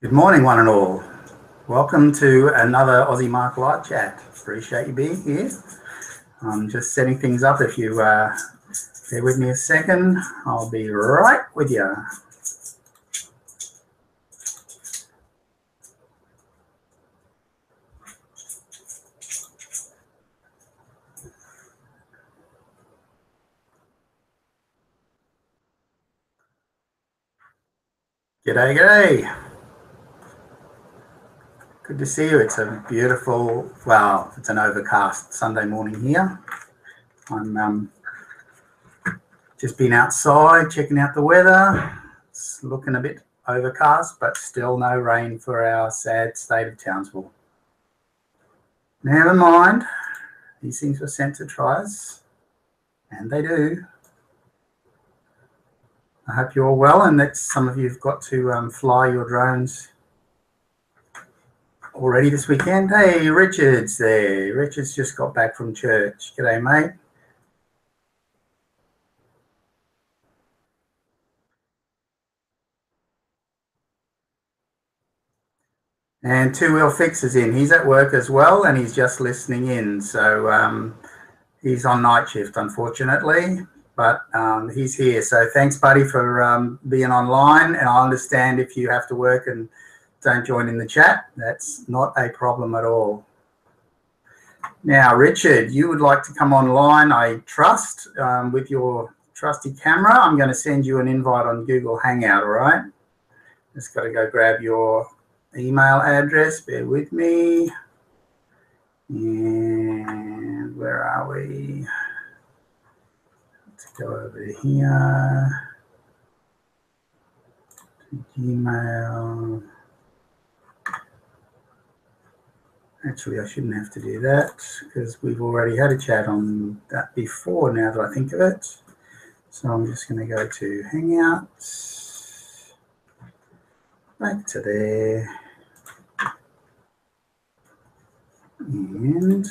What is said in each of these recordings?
Good morning, one and all. Welcome to another Aussie Mark Live chat. Appreciate you being here. I'm just setting things up. If you bear with me a second, I'll be right with you. G'day, g'day. Good to see you. It's a beautiful, well, it's an overcast Sunday morning here. I'm just been outside checking out the weather. It's looking a bit overcast, but still no rain for our sad state of Townsville. Never mind. These things were sent to try us, and they do. I hope you're all well, and that some of you have got to fly your drones already this weekend. Hey, Richard's there. Richard's just got back from church. G'day, mate. And Two Wheel Fix is in. He's at work as well, and he's just listening in. So he's on night shift, unfortunately, but he's here. So thanks, buddy, for being online. And I understand if you have to work and don't join in the chat. That's not a problem at all. Now, Richard, you would like to come online, I trust, with your trusty camera. I'm going to send you an invite on Google Hangout, all right? Just got to go grab your email address. Bear with me. And where are we? Let's go over here. Gmail. Actually, I shouldn't have to do that because we've already had a chat on that before, now that I think of it. So I'm just going to go to Hangouts, back to there, and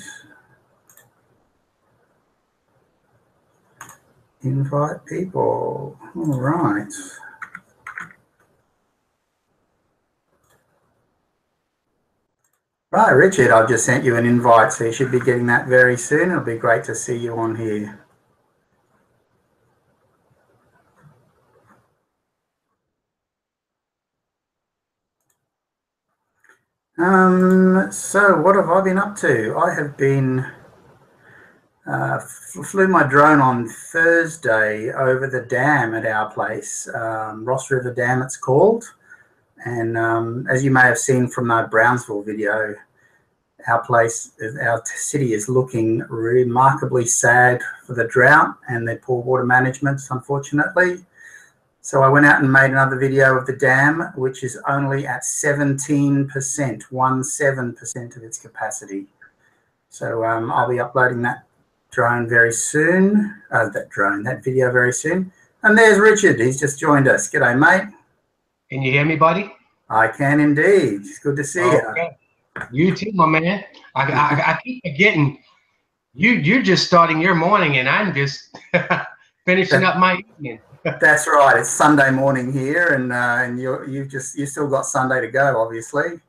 invite people. All right. Right, Richard, I've just sent you an invite, so you should be getting that very soon. It'll be great to see you on here. So what have I been up to? I have been, flew my drone on Thursday over the dam at our place, Ross River Dam it's called. And as you may have seen from the Brownsville video, our city is looking remarkably sad for the drought and the poor water management, unfortunately. So I went out and made another video of the dam, which is only at 17%, 17% of its capacity. So I'll be uploading that drone very soon, that video very soon. And there's Richard, he's just joined us. G'day, mate. Can you hear me, buddy? I can indeed. It's good to see you. You too, my man. I keep forgetting you're just starting your morning, and I'm just finishing up my evening. That's right. It's Sunday morning here, and you still got Sunday to go, obviously.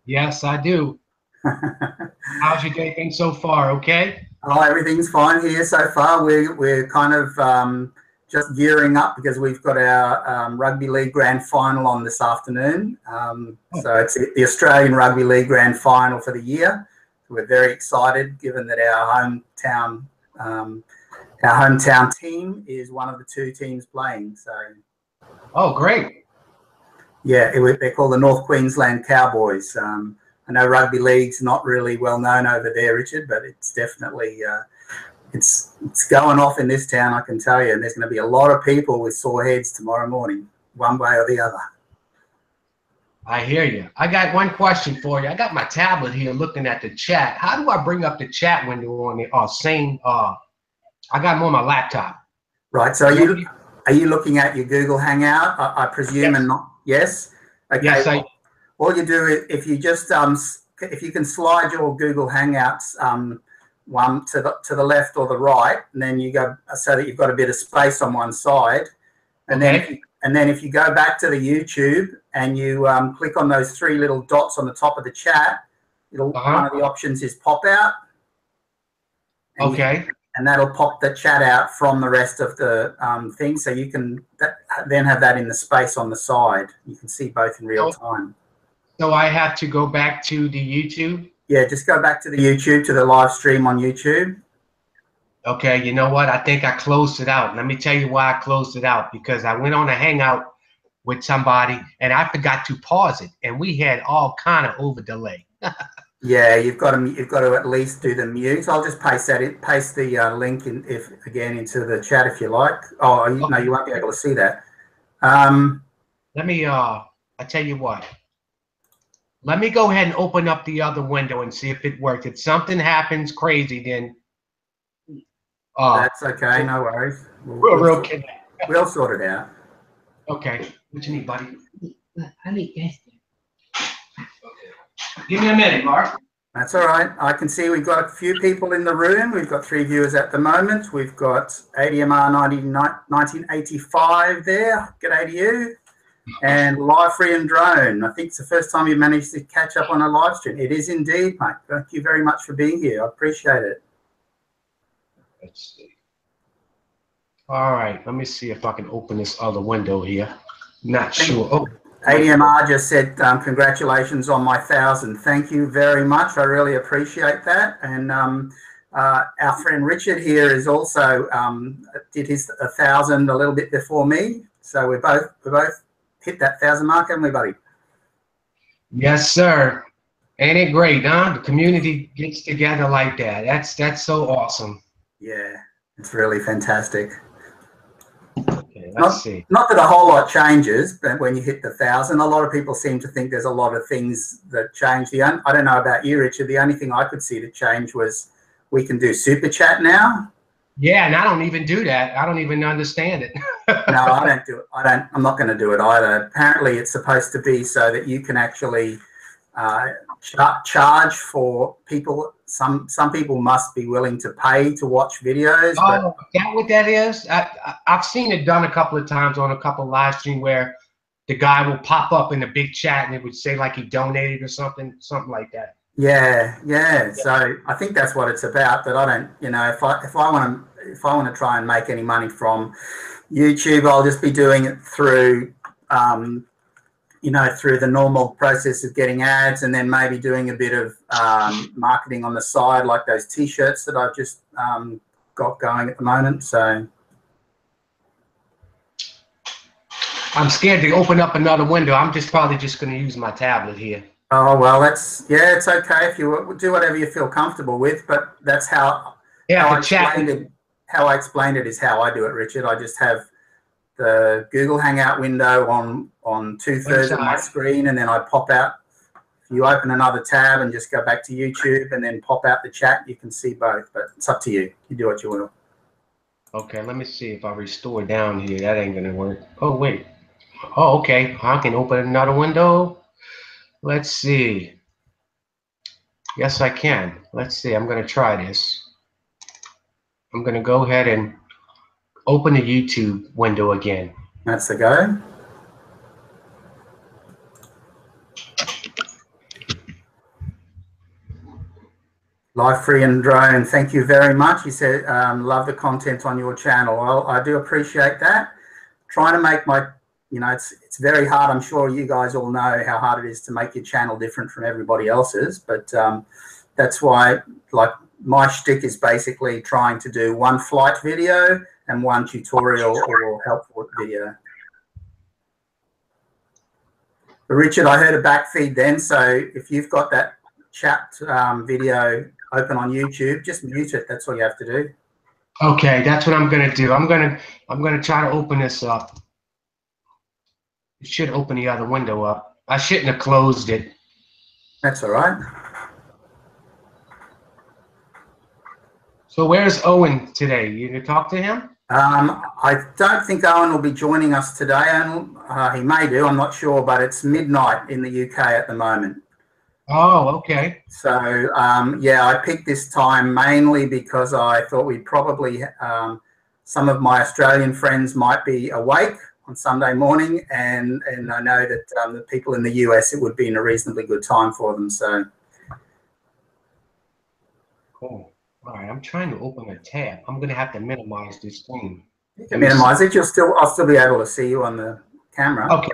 Yes, I do. How's your day been so far? Okay. Oh, everything's fine here so far. We're kind of just gearing up because we've got our rugby league grand final on this afternoon. So it's the Australian Rugby League grand final for the year. So we're very excited, given that our hometown team is one of the two teams playing. So. Oh, great. Yeah, they're called the North Queensland Cowboys. I know rugby league's not really well known over there, Richard, but it's definitely it's going off in this town, I can tell you. And there's going to be a lot of people with sore heads tomorrow morning, one way or the other. I hear you. I got one question for you. I got my tablet here looking at the chat. How do I bring up the chat window on the same? I got them on my laptop. Right. So are you looking at your Google Hangout? I presume, yes. And not yes. Okay. Yes. All you do is if you just if you can slide your Google Hangouts one to the left or the right, and then you go so that you've got a bit of space on one side, and then if you go back to the YouTube and you click on those three little dots on the top of the chat, one of the options is pop out. And that'll pop the chat out from the rest of the thing, so you can then have that in the space on the side. You can see both in real time. So I have to go back to the YouTube? Yeah, just go back to the YouTube, to the live stream on YouTube. Okay, you know what? I think I closed it out. Let me tell you why I closed it out. Because I went on a hangout with somebody and I forgot to pause it, and we had all kind of over delay. Yeah, you've got to at least do the mute. I'll just paste the link again into the chat if you like. Oh, no, you won't be able to see that. Let me I tell you what. Let me go ahead and open up the other window and see if it works. If something happens crazy, then that's okay. No worries. We'll sort it out. Okay. What you need, buddy? I need this. Give me a minute, Mark. That's all right. I can see we've got a few people in the room. We've got 3 viewers at the moment. We've got ADMR 1985 there. G'day to you. And Live Free and Drone. I think it's the first time you managed to catch up on a live stream. It is indeed, mate. Thank you very much for being here. I appreciate it. Let's see. All right. Let me see if I can open this other window here. Not sure. Oh. ADMR just said, congratulations on my 1,000. Thank you very much. I really appreciate that. And our friend Richard here is also did his 1,000 a little bit before me. So we both hit that 1,000 mark, haven't we, buddy? Yes, sir. Ain't it great, huh? The community gets together like that. That's so awesome. Yeah, it's really fantastic. Okay, let's see. Not that a whole lot changes, but when you hit the 1,000, a lot of people seem to think there's a lot of things that change. I don't know about you, Richard. The only thing I could see to change was we can do super chat now. Yeah, and I don't even do that. I don't even understand it. No, I don't do it. I'm not going to do it either. Apparently, it's supposed to be so that you can actually charge for people. Some people must be willing to pay to watch videos. Oh, is that what that is? I've seen it done a couple of times on a couple of live stream where the guy will pop up in the big chat and it would say like he donated or something like that. Yeah. So I think that's what it's about. That I don't, if I want to try and make any money from YouTube, I'll just be doing it through through the normal process of getting ads, and then maybe doing a bit of marketing on the side, like those T-shirts that I've just got going at the moment. So I'm scared to open up another window. I'm probably just going to use my tablet here. Oh, well, it's okay if you do whatever you feel comfortable with, but that's how I explained it is how I do it, Richard. I just have the Google Hangout window on 2/3 of my screen, and then I pop out. If you open another tab and just go back to YouTube and then pop out the chat, you can see both, but it's up to you. You do what you will. Okay, let me see if I restore down here. That ain't gonna work. Oh, wait. Oh, okay. I can open another window. Let's see. Yes, I can. Let's see. I'm gonna try this. I'm gonna go ahead and open the YouTube window again. That's the go. Live Free and Drone, thank you very much. You said, love the content on your channel. Well, I do appreciate that. Trying to make my, it's very hard. I'm sure you guys all know how hard it is to make your channel different from everybody else's, but that's why, like, my shtick is basically trying to do one flight video and one tutorial or helpful video. But Richard, I heard a back feed then, so if you've got that chat video open on YouTube, just mute it. That's all you have to do. Okay, that's what I'm gonna do. I'm gonna try to open this up. It should open the other window up. I shouldn't have closed it. That's all right. So where's Owen today? You gonna talk to him? I don't think Owen will be joining us today, and he may do. I'm not sure, but it's midnight in the UK at the moment. Oh, okay. So yeah, I picked this time mainly because I thought we'd probably some of my Australian friends might be awake on Sunday morning, and I know that the people in the US, it would be in a reasonably good time for them. So Cool. All right, I'm trying to open a tab. I'm gonna have to minimize this screen. you can Let me see. minimize it. I'll still be able to see you on the camera. Okay.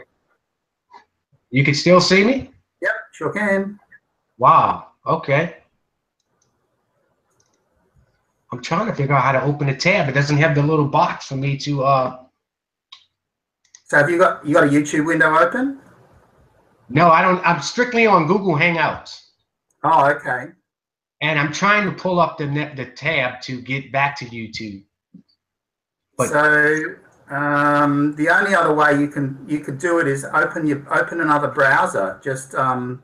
You can still see me? Yep, sure can. Wow. Okay. I'm trying to figure out how to open a tab. It doesn't have the little box for me to So have you got a YouTube window open? No, I don't. I'm strictly on Google Hangouts. Oh, okay. And I'm trying to pull up the tab to get back to YouTube. But so the only other way you could do it is open another browser. Just go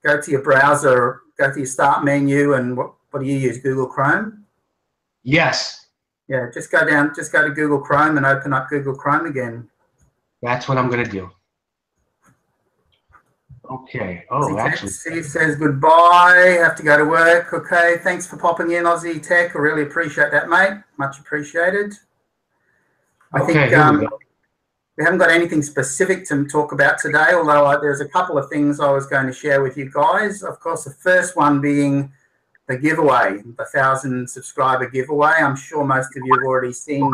to your browser, go to your start menu, and what do you use? Google Chrome? yes, Yeah, just go to Google Chrome and open up Google Chrome again. that's what I'm gonna do. Okay. Oh, actually. Steve says goodbye. Have to go to work. Okay. Thanks for popping in, Aussie Tech. I really appreciate that, mate. Much appreciated. I think we haven't got anything specific to talk about today, although there's a couple of things I was going to share with you guys. Of course, the first one being the giveaway, the 1,000 subscriber giveaway. I'm sure most of you have already seen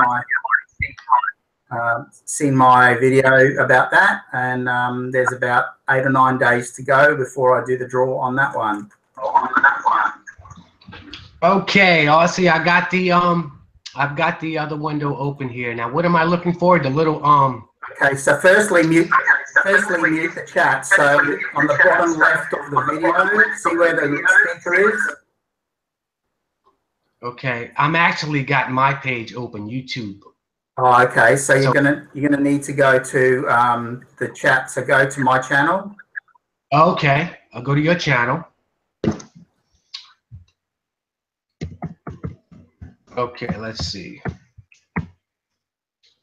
my video about that, and there's about 8 or 9 days to go before I do the draw on that one. Okay, Aussie, I've got the other window open here. Now, what am I looking for? The little Okay, so firstly mute the chat. So on the bottom left of the video, see where the speaker is? Okay, I'm actually got my page open, YouTube. Oh, okay. So you're gonna need to go to the chat. So go to my channel. Okay, I'll go to your channel. Okay, let's see.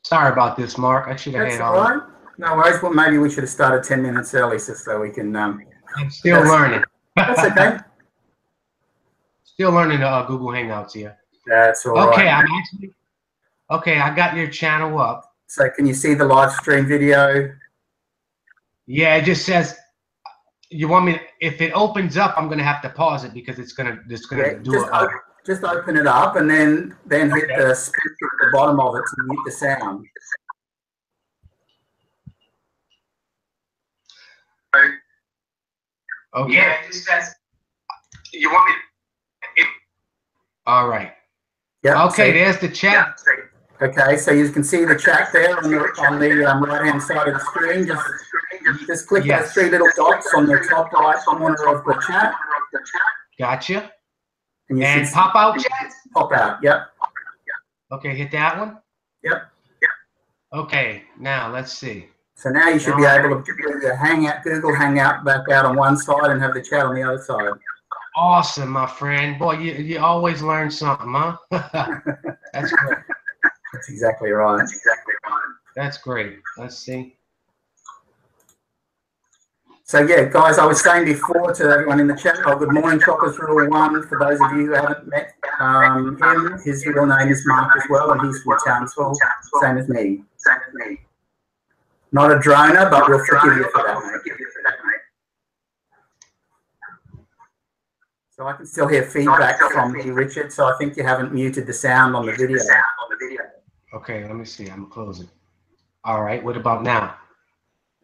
Sorry about this, Mark. I should have had all right. No worries. Well, maybe we should have started 10 minutes early so we can. I'm still learning. That's okay. Still learning Google Hangouts here. That's all right. Okay, okay, I got your channel up. So can you see the live stream video? Yeah, it just says you want me. If it opens up, I'm gonna have to pause it because it's gonna do it. Just open it up and then hit the speaker at the bottom of it to mute the sound. Okay. Yeah, it just says you want me. All right. Yeah. Okay, there's the chat. Okay, so you can see the chat there on the right-hand side of the screen. Just click those 3 little dots on the top right corner of the chat. Gotcha. And pop out chat? Pop out, yep. Okay, hit that one? Yep. Okay, now let's see. So now you should be able to put your Google Hangout back out on one side and have the chat on the other side. Awesome, my friend. Boy, you always learn something, huh? That's great. That's exactly right. That's great. Let's see. So yeah, guys, I was saying before to everyone in the chat, good morning, Choppers Rule 1. For those of you who haven't met him, his real name is Mark as well, and he's from Townsville, same as me. Not a droner, but we'll forgive you for that, mate. So I can still hear feedback from you, Richard, so I think you haven't muted the sound on the video. Okay, let me see. I'm closing. All right, what about now?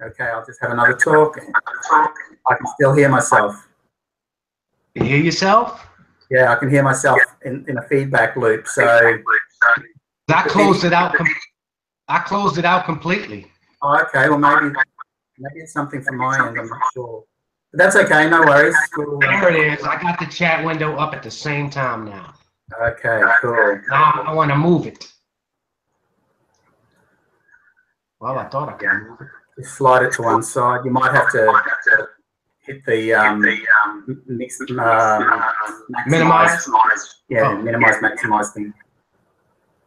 Okay, I'll just have another talk. I can still hear myself. You hear yourself? Yeah, I can hear myself in a feedback loop. So I closed it out. I closed it out completely. Oh, okay. Well, maybe it's something from my end. I'm not sure. But that's okay. No worries. There it is. I got the chat window up at the same time now. Okay, cool. Now I want to move it. Well, I thought I could move it. Just slide it to one side. You might have to hit the minimize. Yeah, minimize, maximize thing.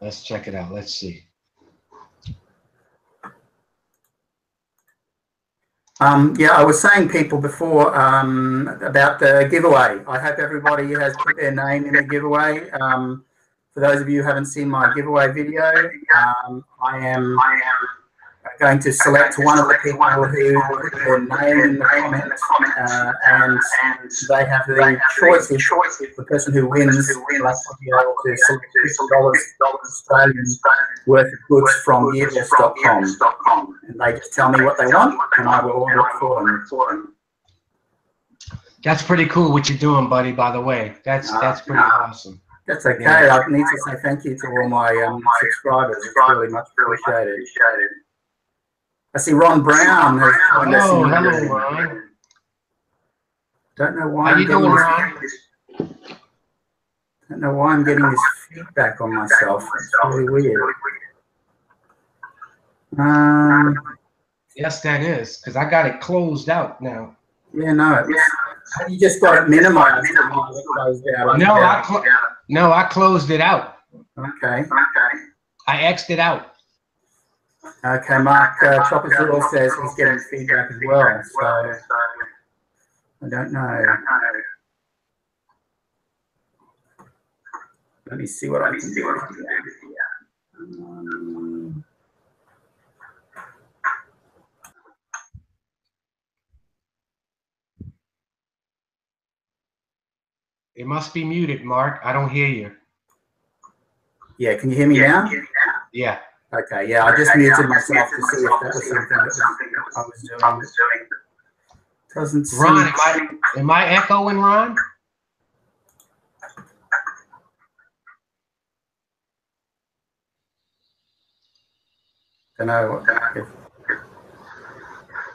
Let's check it out. Let's see. Yeah, I was saying people before about the giveaway. I hope everybody has put their name in the giveaway. For those of you who haven't seen my giveaway video, I am going to select one of the people who put their name in the comments, and they have the choice. If the person who wins, they'll be able to select $50 Australian worth of goods from gearbox.com, and they just tell me what they want, and I will order it for them. That's pretty cool what you're doing, buddy. By the way, that's pretty awesome. That's okay. Yeah. I need to say thank you to all my subscribers. It's really much appreciated. I see Ron Brown has joined us. Oh, hello, Ron. Don't know why. How you doing, Ron? Don't know why I'm getting this feedback on myself. It's really weird. Yes, that is, because I got it closed out now. Yeah, no. You just got it minimized. No, I closed it out. Okay. I X'd it out. Okay, Mark Chopper's Rule says he's getting feedback as well, so I don't know. Let me see what I can do. It must be muted, Mark. I don't hear you. Yeah, can you hear me now? Yeah. Okay, yeah, I just muted myself to see if that was something that I was doing. Doesn't seem... Ron, am I echoing, Ron? Don't know.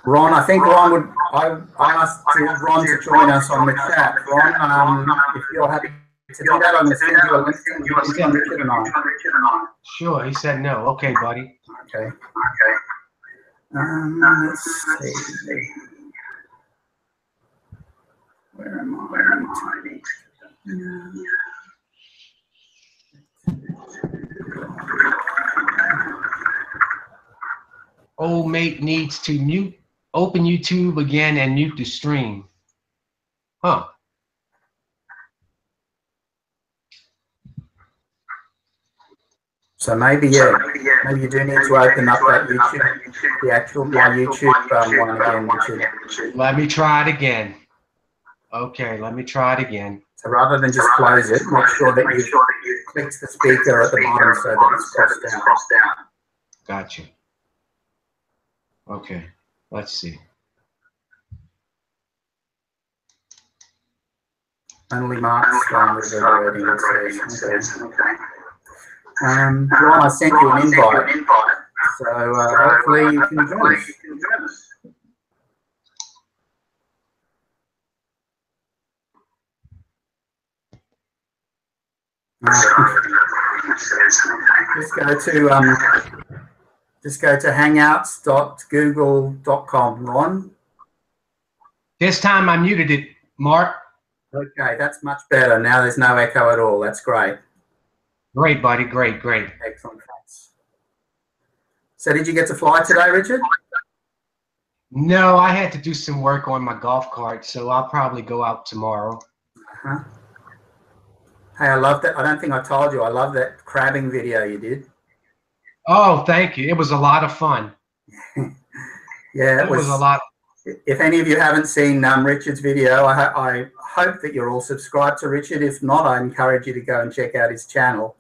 Ron, I think Ron would... I asked Ron to join us on the chat. Ron, if you're happy to do that, I'm going to send you a link to Richard and I. Sure, he said no. Okay, buddy. Okay. Let's see. Where am I? Old mate needs to open YouTube again and mute the stream. Huh. So maybe you do need to open up that YouTube, the actual my YouTube one again, Richard. Let me try it again. Okay, let me try it again. So rather than just close it, make sure that you click the speaker at the bottom so that it's crossed out. Gotcha. Okay, let's see. Only Mark's reverberating, it says. Okay. Ron, I sent you an invite, so hopefully you can join us. Just go to hangouts.google.com, Ron. This time I muted it, Mark. Okay, that's much better. Now there's no echo at all. That's great. Great, buddy. Great. Excellent. Thanks. So did you get to fly today, Richard? No, I had to do some work on my golf cart, so I'll probably go out tomorrow. Hey, I love that. I don't think I told you. I love that crabbing video you did. Oh, thank you. It was a lot of fun. Yeah, it was a lot. If any of you haven't seen Richard's video, I hope that you're all subscribed to Richard. If not, I encourage you to go and check out his channel.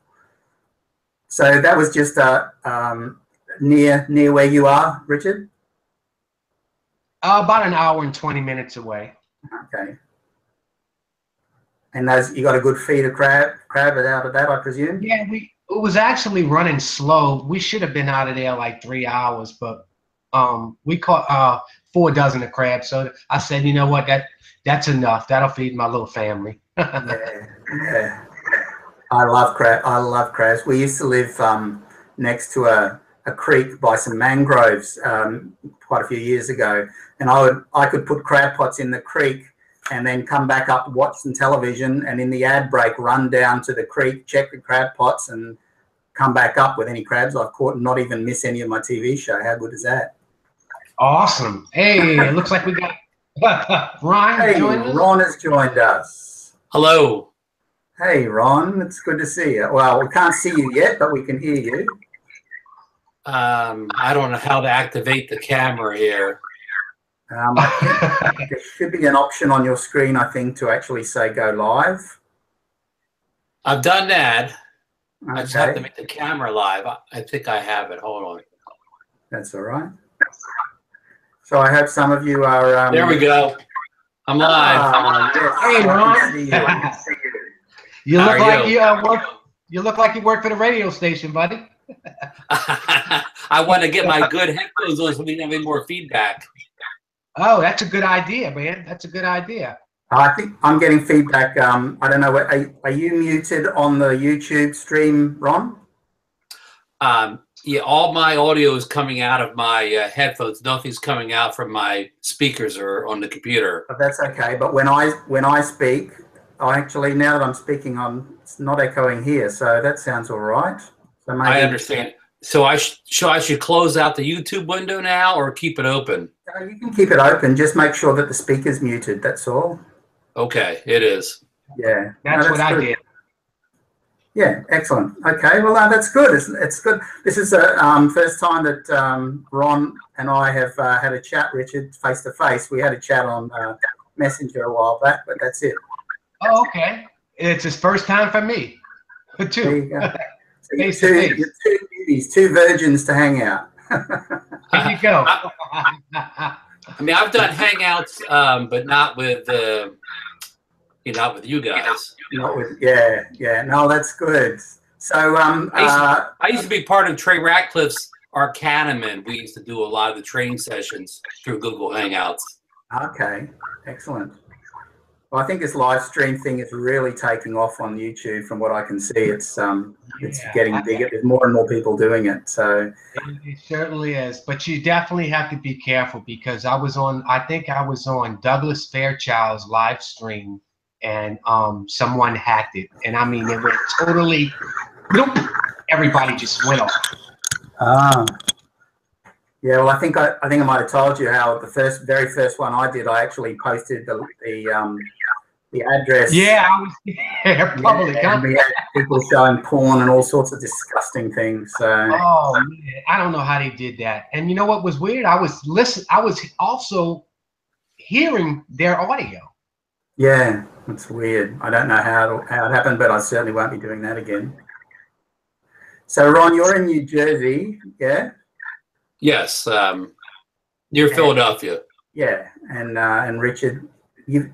So that was just near where you are, Richard? About an hour and 20 minutes away. Okay. And you got a good feed of crab out of that, I presume? Yeah, it was actually running slow. We should have been out of there like 3 hours, but we caught 4 dozen of crabs. So I said, you know what, that's enough. That'll feed my little family. Yeah. I love crabs. We used to live next to a creek by some mangroves quite a few years ago, and I could put crab pots in the creek and then come back up, watch some television, and in the ad break run down to the creek, check the crab pots, and come back up with any crabs I've caught and not even miss any of my TV show. How good is that? Awesome. Hey, it looks like we got Ron Hey, joining us. Ron has joined us. Hello. Hey, Ron, it's good to see you. Well, we can't see you yet, but we can hear you. I don't know how to activate the camera here. I think there should be an option on your screen, I think, to actually say go live. I've done that. Okay. I just have to make the camera live. I think I have it. Hold on. That's all right. So I hope some of you are... There we go. I'm live. Yes, Hey, Ron. Ron. You look like you look like you work for the radio station, buddy. I want to get my good headphones on so we can have any more feedback. Oh, that's a good idea, man. That's a good idea. I think I'm getting feedback. I don't know. Are you muted on the YouTube stream, Ron? Yeah, all my audio is coming out of my headphones. Nothing's coming out from my speakers or on the computer. But that's okay. But when I speak, I actually, now that I'm speaking, it's not echoing here. So that sounds all right. So maybe, I understand. So I should close out the YouTube window now or keep it open? You can keep it open. Just make sure that the speaker's muted. That's all. Okay, it is. Yeah. That's what I did. Yeah, excellent. Okay, well, that's good. It's good. This is the first time that Ron and I have had a chat, Richard, face to face. We had a chat on Messenger a while back, but that's it. Oh, okay. It's his first time for me, There too. you go. So you're two newbies, two virgins to hang out. There you go. I mean, I've done Hangouts, but not with not with you guys. Not with, yeah. No, that's good. So I used to be part of Trey Ratcliffe's Arcanaman. We used to do a lot of the training sessions through Google Hangouts. Okay, excellent. Well, I think this live stream thing is really taking off on YouTube. From what I can see, it's getting bigger. There's more and more people doing it. So it certainly is. But you definitely have to be careful because I think I was on Douglas Fairchild's live stream, and someone hacked it. And I mean, it went totally, nope. Everybody just went off. Yeah, well, I think I might have told you how the very first one I did, I actually posted the address. Yeah, I was there. Public. Yeah, and we had people showing porn and all sorts of disgusting things. So. Oh man, I don't know how they did that. And you know what was weird? I was also hearing their audio. Yeah, it's weird. I don't know how it happened, but I certainly won't be doing that again. So, Ron, you're in New Jersey, yeah? Yes, near Philadelphia. Yeah, and Richard, you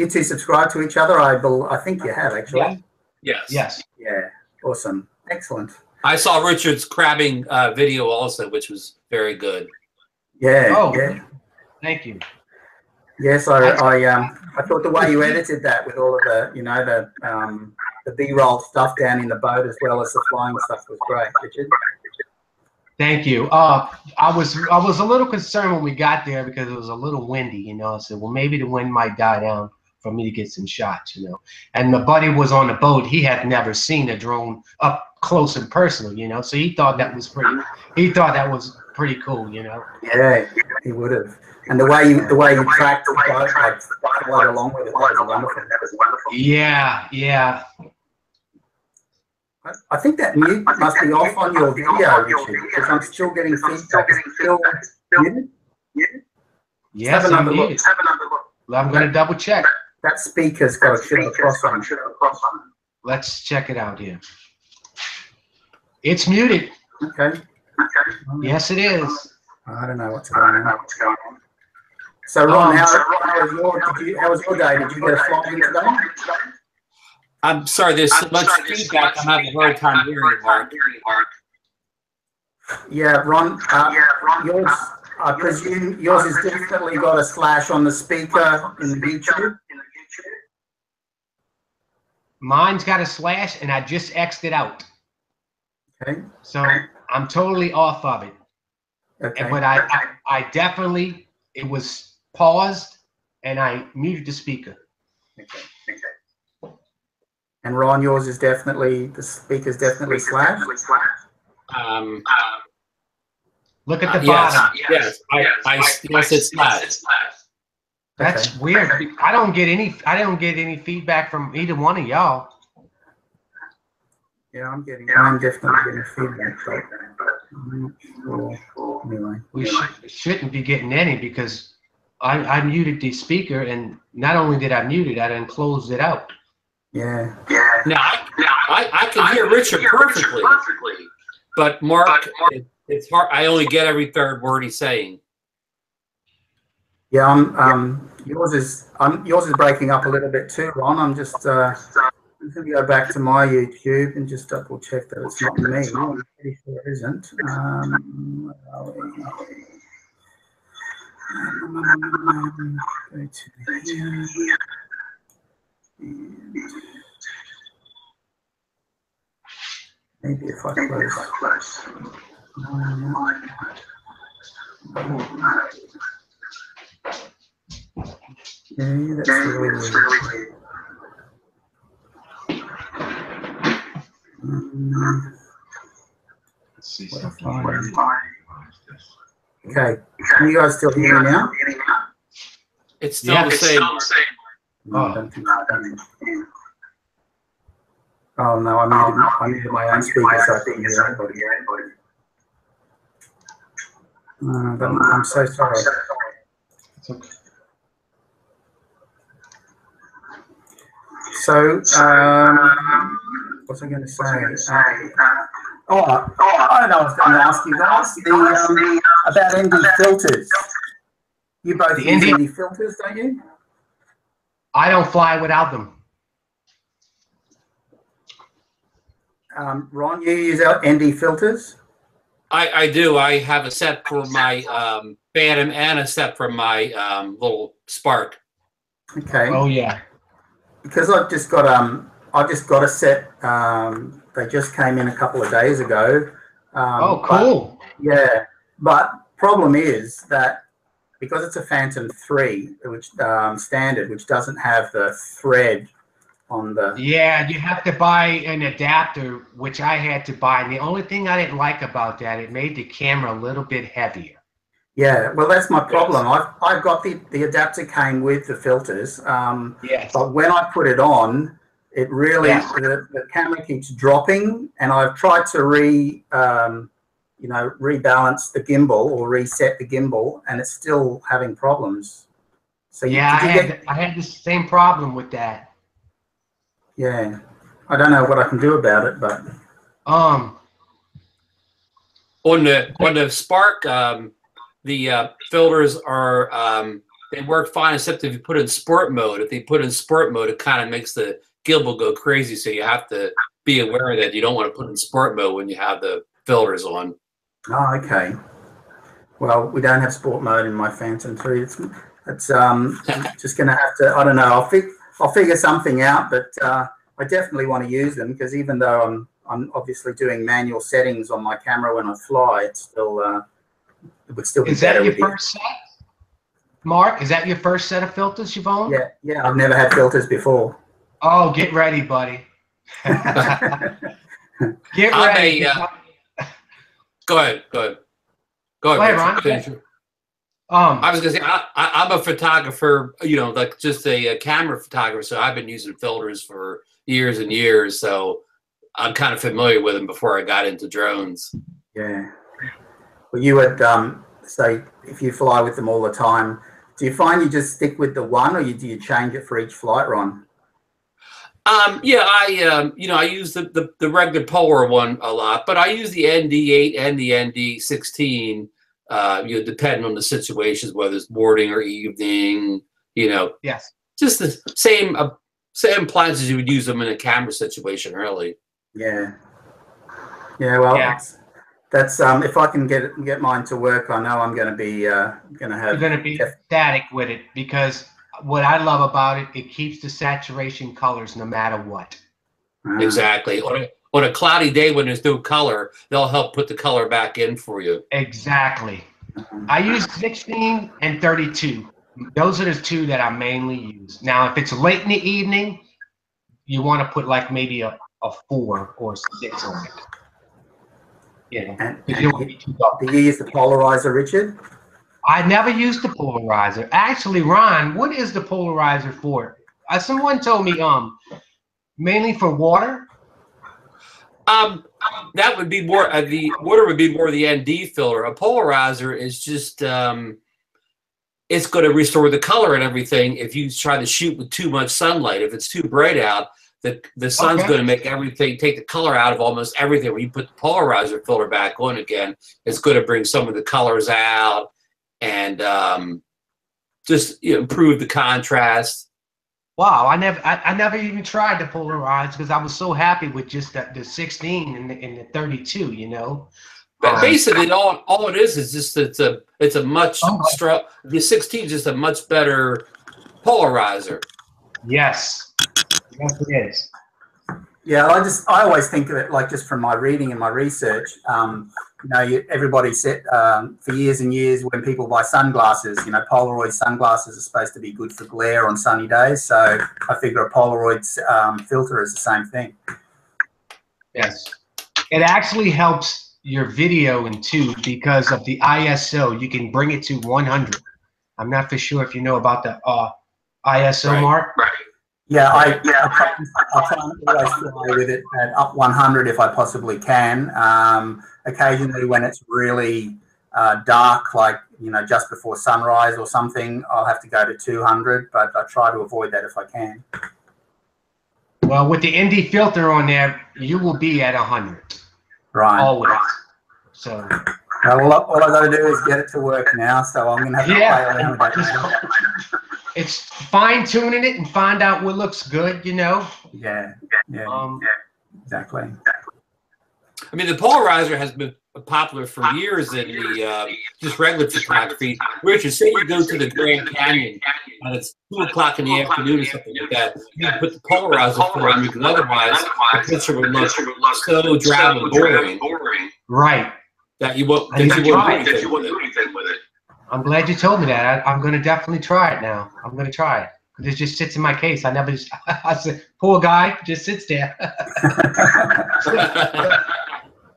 two subscribe to each other. I think you have actually. Yes. Yeah. Awesome. Excellent. I saw Richard's crabbing video also, which was very good. Yeah. Oh, yeah. Thank you. Yes, I thought the way you edited that with all of the B-roll stuff down in the boat as well as the flying stuff was great, Richard. Thank you. I was a little concerned when we got there because it was a little windy, you know. I said, well, maybe the wind might die down for me to get some shots, you know. And the buddy was on the boat. He had never seen a drone up close and personal, you know. So he thought that was pretty cool, you know. Yeah, he would have. And the way you tracked the boat, like followed along with it, that was wonderful. Yeah. I think that mute must be off on your video, Richard, because I'm still getting feedback. Still muted? Yes, I'm muted. I'm going to double check. That speaker's got a should have cross on. Let's check it out here. It's muted. Okay. Yes, it is. I don't know what's going on. So, Ron, how was your day? Did you get a flight in today? I'm sorry, there's so much feedback. I'm having a hard time hearing you, Mark. Yeah, Ron, yours, I presume yours has definitely got a slash on the speaker in the YouTube. Mine's got a slash, and I just X'd it out. Okay. So I'm totally off of it. Okay. But I definitely, it was paused, and I muted the speaker. Okay. And Ron, yours is definitely, the speaker's definitely slashed? Look at the bottom. Yes, yes, it's live. That's weird. I don't get any feedback from either one of y'all. Yeah, I'm definitely getting feedback, but I'm not sure. Anyway, We shouldn't be getting any because I muted the speaker, and not only did I mute it, I then closed it out. Yeah. Now I can hear Richard perfectly, but Mark, it's hard. I only get every third word he's saying. Yeah, yours is breaking up a little bit too, Ron. I'm just going to go back to my YouTube and just double check that it's not me. I'm pretty sure it isn't. Where are we? Go to here. And maybe if I close. Yeah, that's really weird. Let's see Okay, can you guys still hear me now? It's still the same. No, I don't think I can. Oh no, I muted my own speaker so I couldn't hear anybody. I'm so sorry. It's okay. So, what's I going to say? I don't know. I was going to ask you guys about ND filters. You both use ND filters, don't you? I don't fly without them. Ron, you use ND filters? I do. I have a set for my Phantom and a set for my little Spark. Okay. Oh yeah. Because I've just got a set. They just came in a couple of days ago. Oh, cool. But problem is that because it's a Phantom 3, which standard, which doesn't have the thread on the. Yeah, you have to buy an adapter, which I had to buy. And the only thing I didn't like about that, it made the camera a little bit heavier. Yeah, well, that's my problem. I've got the adapter came with the filters. Yes. But when I put it on, it really the camera keeps dropping, and I've tried to rebalance the gimbal or reset the gimbal, and it's still having problems. So yeah, I had the same problem with that. Yeah, I don't know what I can do about it, but on the Spark, the filters are they work fine, except if you put it in sport mode. If they put it in sport mode, it kind of makes the gimbal go crazy. So you have to be aware that you don't want to put it in sport mode when you have the filters on. Oh, okay. Well, we don't have sport mode in my Phantom 3. It's just going to have to. I don't know. I'll figure something out, but I definitely want to use them because even though I'm obviously doing manual settings on my camera when I fly, it's still it would still be better. Is that your first set, Mark? Is that your first set of filters you've owned? Yeah. I've never had filters before. Oh, get ready, buddy. Get ready. Go ahead, Ron. I was gonna say I'm a photographer, like just a camera photographer, so I've been using filters for years and years, so I'm kind of familiar with them before I got into drones. Yeah. Well, you would say if you fly with them all the time, do you find you just stick with the one, or do you change it for each flight, Ron? Yeah, I use the regular polar one a lot, but I use the ND8 and the ND16. Depending on the situations, whether it's morning or evening, Yes, just the same appliances you would use them in a camera situation, really. Yeah. Well, that's if I can get mine to work, I know I'm going to be You're going to be static with it because what I love about it, it keeps the saturation colors no matter what. Exactly. On a cloudy day when there's no color, they'll help put the color back in for you. Exactly. I use 16 and 32. Those are the two that I mainly use. Now, if it's late in the evening, you want to put like maybe a 4 or 6 on it. Yeah. And Because you don't want to be too dark. do you use the polarizer, Richard? I never used the polarizer. Actually, Ron, what is the polarizer for? Someone told me mainly for water. That would be more the water would be more the ND filter. A polarizer is just it's going to restore the color and everything. If you try to shoot with too much sunlight, if it's too bright out, the sun's going to make everything, take the color out of almost everything. When you put the polarizer filter back on again, it's going to bring some of the colors out and just improve the contrast. Wow, I never even tried the polarize because I was so happy with just the 16 and the 32, you know. But basically, all it is just it's a much the 16 is just a much better polarizer. Yes, yes it is. Yeah, I always think of it like just from my reading and my research. You know, everybody said for years and years when people buy sunglasses, you know, Polaroid sunglasses are supposed to be good for glare on sunny days. So I figure a Polaroid filter is the same thing. Yes, it actually helps your video in too because of the ISO. You can bring it to 100. I'm not for sure if you know about the ISO mark. Right. Yeah, I try and always fly with it at up 100 if I possibly can. Occasionally when it's really dark, like, you know, just before sunrise or something, I'll have to go to 200, but I try to avoid that if I can. Well, with the ND filter on there, you will be at 100. Right. Always. So. Well, all I got to do is get it to work now, so I'm going to have to play around with that. It's fine tuning it and find out what looks good, you know. Yeah, exactly. I mean, the polarizer has been popular for years in the just regular photography. Richard, say you go to the Grand Canyon and it's 2 o'clock in the afternoon or something like that. You can put the polarizer filter on because otherwise the picture would look so drab and boring. Right. That you won't do anything with it. I'm glad you told me that. I'm going to definitely try it now. I'm going to try it. Because it just sits in my case. I said, poor guy, just sits there.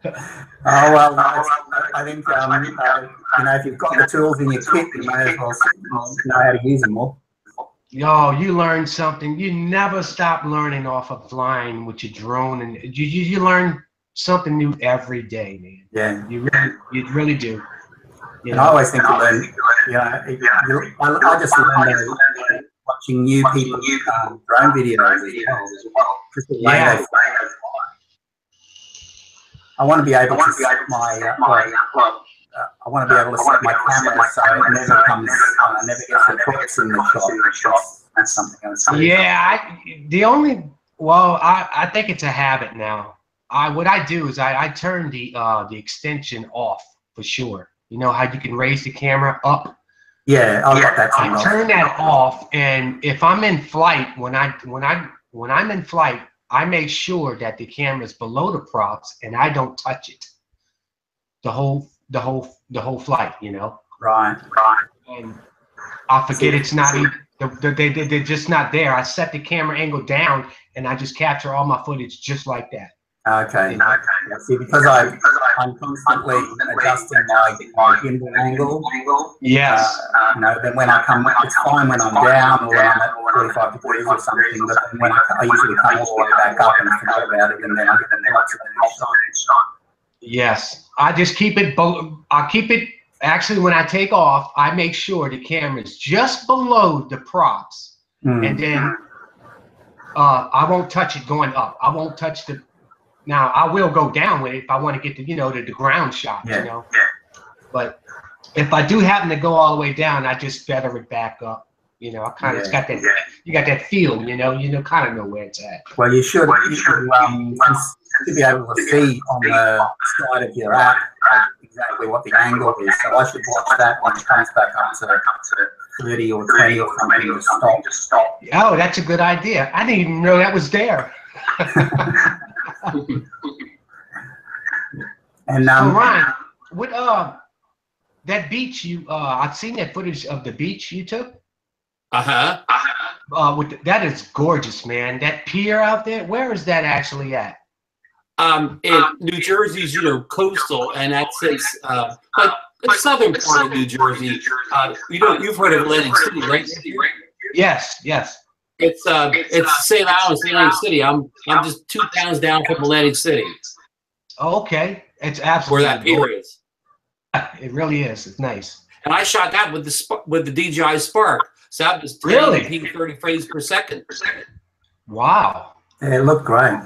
Oh, well, I think, you know, if you've got the tools in your kit, you may as well know how to use them more. Yo, you learn something. You never stop learning off of flying with your drone. And you learn something new every day, man. Yeah. You really do. You and I always think you learn, you know, I just learned watching new people drone videos as well. Just the way they fly. I want to be able to set my I want to be able to set my camera so it never comes, never gets the crooks in the shot. That's something else. Yeah, I think it's a habit now. What I do is I turn the extension off for sure. You know how you can raise the camera up? Yeah, I've got that turned off. I turn that off, and if I'm in flight, when I'm in flight, I make sure that the camera is below the props and I don't touch it. The whole flight, you know. Right. And I forget it's not. They're just not there. I set the camera angle down and I just capture all my footage just like that. Okay. Yeah, see, because I'm constantly adjusting my gimbal angle. Yes. You know, then when I come, it's fine when I'm down or when I'm at 45 degrees or something, but then when I usually come all the way back up and forget about it, and then I get the next shot. Yes. I just keep it. I keep it. Actually, when I take off, I make sure the camera is just below the props, and then I won't touch it going up. I won't touch the. Now I will go down with it if I want to get the ground shot, you know. But if I do happen to go all the way down, I just feather it back up. You know, I kind of it's got that. You got that feel, you know. Kind of know where it's at. Well, you should. To be able to see on the side of your app exactly what the angle is. So I should watch that when it comes back up to 30 or 20 or something to stop. Oh, that's a good idea. I didn't even know that was there. And Ryan, what that beach I've seen that footage of the beach you took. That is gorgeous, man. That pier out there, where is that actually at? New Jersey's, coastal, and that's like the southern part of New Jersey. You've heard of Atlantic City, right? Yes, yes. It's the same island as Atlantic City. I'm just 2 towns down from Atlantic City. Okay, it's absolutely where that pier is. It really is. It's nice. And I shot that with the DJI Spark. So that was 30 frames per second. Wow. Yeah, it looked great.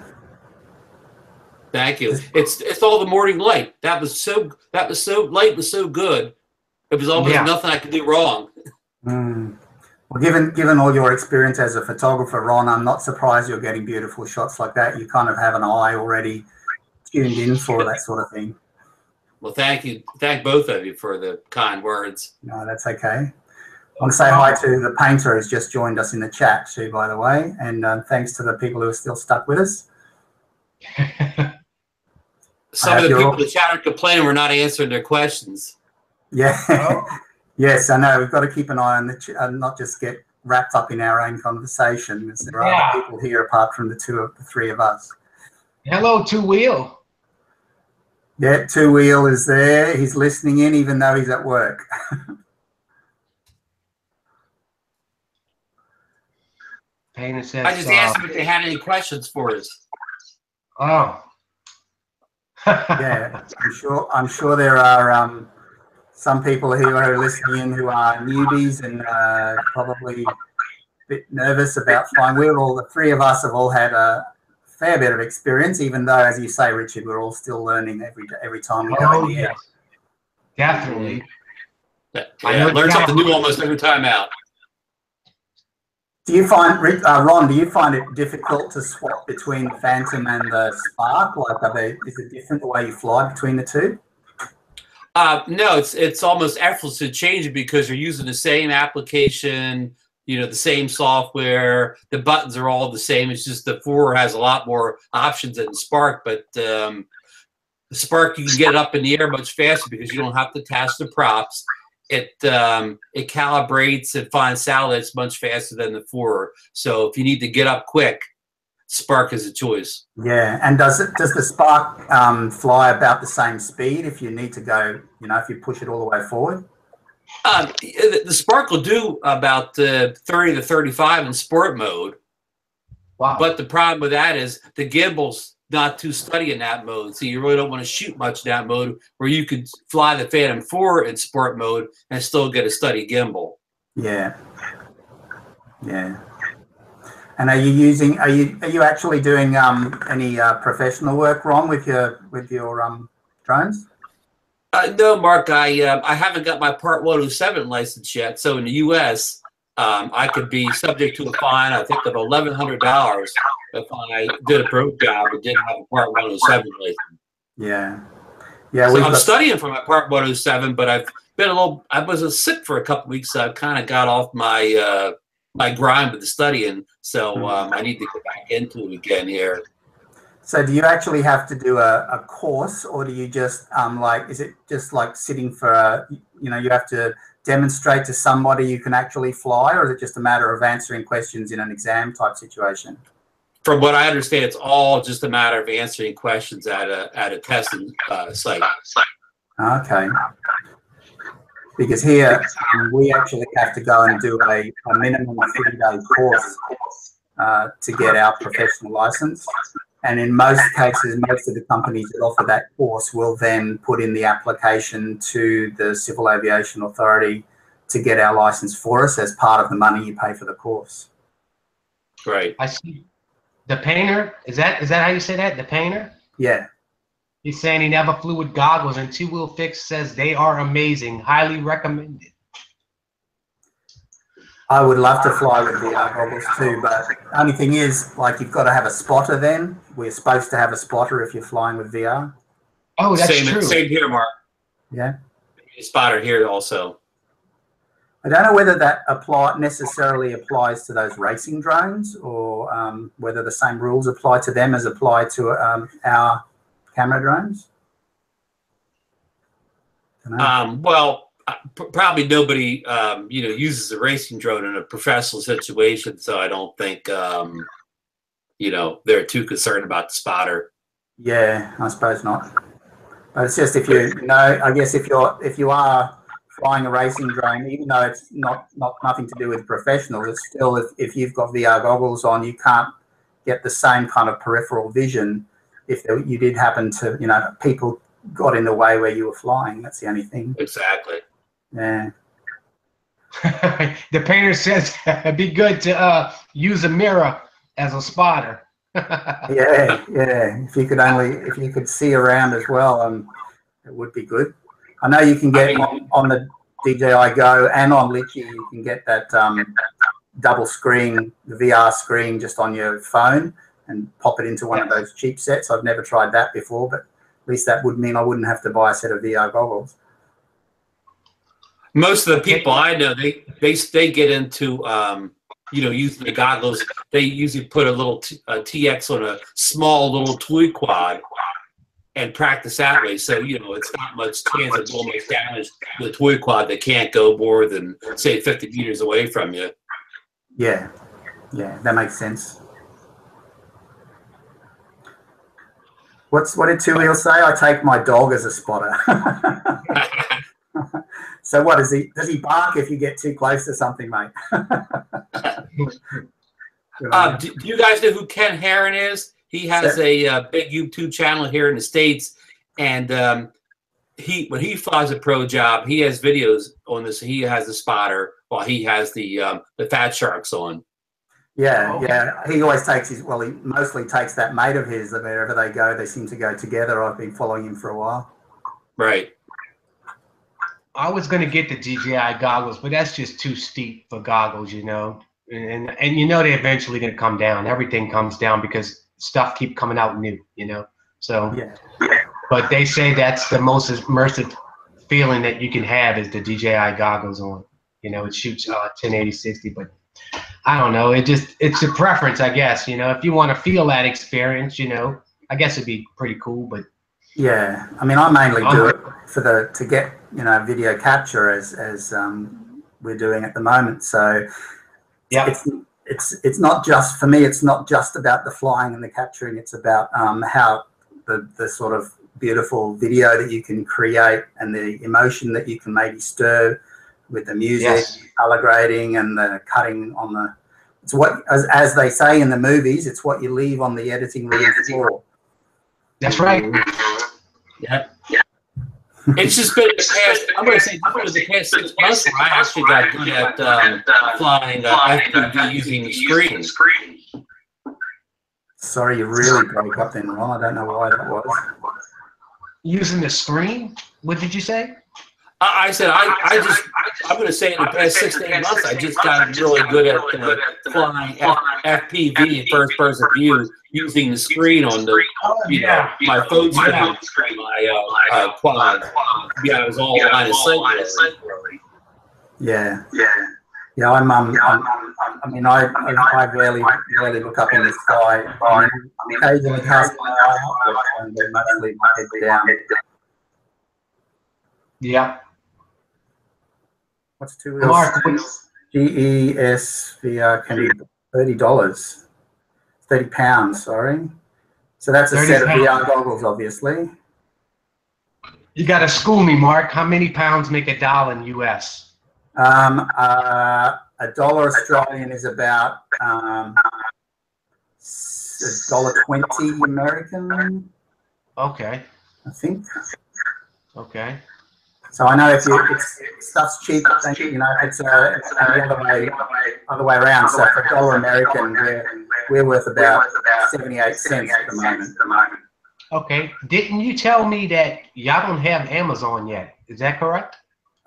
Thank you. It's all the morning light. That was so light was so good. It was almost nothing I could do wrong. Well, given all your experience as a photographer, Ron, I'm not surprised you're getting beautiful shots like that. You kind of have an eye already tuned in for that sort of thing. Well, thank you. Thank both of you for the kind words. No, that's okay. I want to say hi to the painter who's just joined us in the chat too, by the way, and thanks to the people who are still stuck with us. Some of the people in the chat are complaining we're not answering their questions. Yeah. Yes, I know. We've got to keep an eye on the not just get wrapped up in our own conversation, because there are other people here apart from the three of us. Hello, Two Wheel. Yeah, Two Wheel is there. He's listening in even though he's at work. Painter says, I just asked them if they had any questions for us. Oh. Yeah, I'm sure there are some people who are listening in who are newbies and probably a bit nervous about flying. The three of us have all had a fair bit of experience, even though, as you say, Richard, we're all still learning every time we go in the air. Definitely. Yeah, learn something new almost every time out. Do you find, Ron, do you find it difficult to swap between the Phantom and the Spark? Like, is it different the way you fly between the two? No, it's almost effortless to change it because you're using the same application, the same software. The buttons are all the same. It's just the 4 has a lot more options than the Spark, but the Spark, you can get it up in the air much faster because you don't have to attach the props. It calibrates and finds satellites much faster than the 4. So if you need to get up quick, Spark is a choice. Yeah, and does the Spark fly about the same speed if you need to go, if you push it all the way forward? The Spark will do about 30 to 35 in sport mode. Wow. But the problem with that is the gimbal's not too steady in that mode. So you really don't want to shoot much in that mode where you could fly the Phantom 4 in sport mode and still get a steady gimbal. Yeah. Yeah. And are you actually doing any professional work, Ron, with your drones? No, Mark. I haven't got my Part 107 license yet. So in the U.S., I could be subject to a fine, I think, of $1,100 if I did a broke job and didn't have a Part 107 license. Yeah. Yeah. So I'm studying for my Part 107, but I was sick for a couple of weeks, so I kind of got off my my grind with the studying. So I need to get back into it again here. So do you actually have to do a course, or do you just is it just like sitting for you have to demonstrate to somebody you can actually fly, or is it just a matter of answering questions in an exam type situation? From what I understand, it's all just a matter of answering questions at a testing site. Okay. Because here we actually have to go and do a minimum 3-day course to get our professional license. And in most cases, most of the companies that offer that course will then put in the application to the Civil Aviation Authority to get our license for us as part of the money you pay for the course. Right. I see. The painter, is that how you say that? The painter? Yeah. He's saying he never flew with goggles, and Two Wheel Fix says they are amazing. Highly recommended. I would love to fly with VR goggles too, but the only thing is, you've got to have a spotter then. We're supposed to have a spotter if you're flying with VR. Oh, that's true. Same here, Mark. Yeah. A spotter here also. I don't know whether that necessarily applies to those racing drones, or whether the same rules apply to them as apply to our camera drones. Well, probably nobody uses a racing drone in a professional situation, so I don't think they're too concerned about the spotter. Yeah, I suppose not. But it's just if you know, I guess if you are flying a racing drone, even though it's nothing to do with professionals, it's still if you've got VR goggles on, you can't get the same kind of peripheral vision if you did happen to, you know, people got in the way where you were flying. That's the only thing. Exactly. Yeah. The painter says it'd be good to use a mirror as a spotter. Yeah. If you could see around as well, it would be good. I know you can get on the DJI Go and on Litchi, you can get that double screen, the VR screen, just on your phone and pop it into one of those cheap sets. I've never tried that before, but at least that would mean I wouldn't have to buy a set of VR goggles. Most of the people I know, they get into you know, using the goggles. They usually put a little TX on a small little toy quad and practice that way. So, you know, it's not much chance of doing much damage to the toy quad that can't go more than, say, 50 meters away from you. Yeah, that makes sense. What did Two Wheels say? I take my dog as a spotter. So what does he bark if you get too close to something, mate? Do you guys know who Ken Herron is? He has a big YouTube channel here in the States, and when he flies a pro job, he has videos on this. He has the spotter while he has the Fat Sharks on. Yeah. He always takes he mostly takes that mate of his that wherever they go, they seem to go together. I've been following him for a while. Right. I was going to get the DJI goggles, but that's just too steep for goggles, you know. And you know they're eventually going to come down. Everything comes down because stuff keep coming out new, you know. So, but they say that's the most immersive feeling that you can have is the DJI goggles on. You know, it shoots 1080 60, but I don't know. It's a preference, I guess. You know, if you want to feel that experience, you know, I guess it'd be pretty cool. But yeah, I mean, I mainly do it to get, you know, video capture as we're doing at the moment. So it's not just for me. It's not just about the flying and the capturing. It's about how the sort of beautiful video that you can create and the emotion that you can maybe stir with the music, color grading, and the cutting on the. It's what, as they say in the movies, it's what you leave on the editing room floor. That's right. Yeah. It's just been the past. I'm going to say the past 6 months where I actually got good at flying FPV using the screen. Sorry, you really broke up then, Ron. I don't know why that was. Using the screen? What did you say? I said I'm going to say in the past 6 to 8 months I just got really good at flying FPV, first person view, using the screen on the my phone screen, my quad. Yeah, it was all line of sight. Yeah. I mean, I rarely look up in the sky. I mean, occasionally cast my eye up, but mostly my head down. Yeah. What's Two Wheels? GES VR can be $30. £30, sorry. So that's a set of VR goggles, obviously. You got to school me, Mark. How many pounds make $1 in US? $1 Australian is about $1.20 American. Okay. I think. Okay. So I know if stuff's cheap, you know, it's the other way around. So for $1 American, we're worth about 78 cents at the moment. Okay. Didn't you tell me that y'all don't have Amazon yet? Is that correct?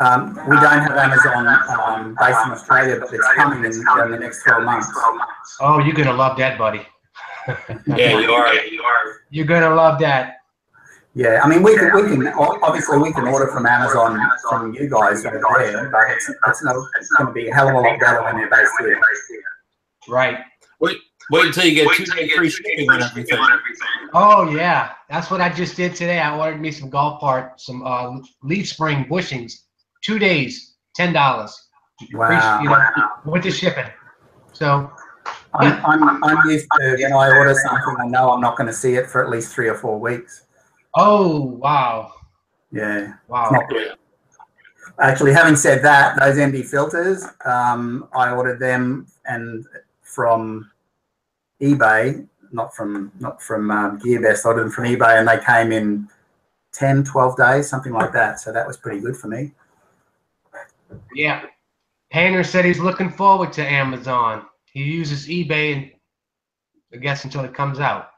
We don't have Amazon based in Australia, but it's coming in the next 12 months. Oh, you're gonna love that, buddy. Yeah, you are. You're gonna love that. Yeah, I mean, we can obviously we can order from Amazon from you guys over there, but it's going to be a hell of a lot better when you're based here. Right. Wait until you get 2 days free shipping on everything. Oh yeah, that's what I just did today. I ordered me some golf parts, some leaf spring bushings. 2 days, $10. Wow. With the shipping. So I'm used to when I order something, I know I'm not going to see it for at least 3 or 4 weeks. Oh, wow. Yeah. Wow. It's not good. Actually, having said that, those ND filters, I ordered them and from eBay, not from GearBest. I ordered them from eBay, and they came in 10, 12 days, something like that. So that was pretty good for me. Yeah. Painter said he's looking forward to Amazon. He uses eBay, and I guess until it comes out.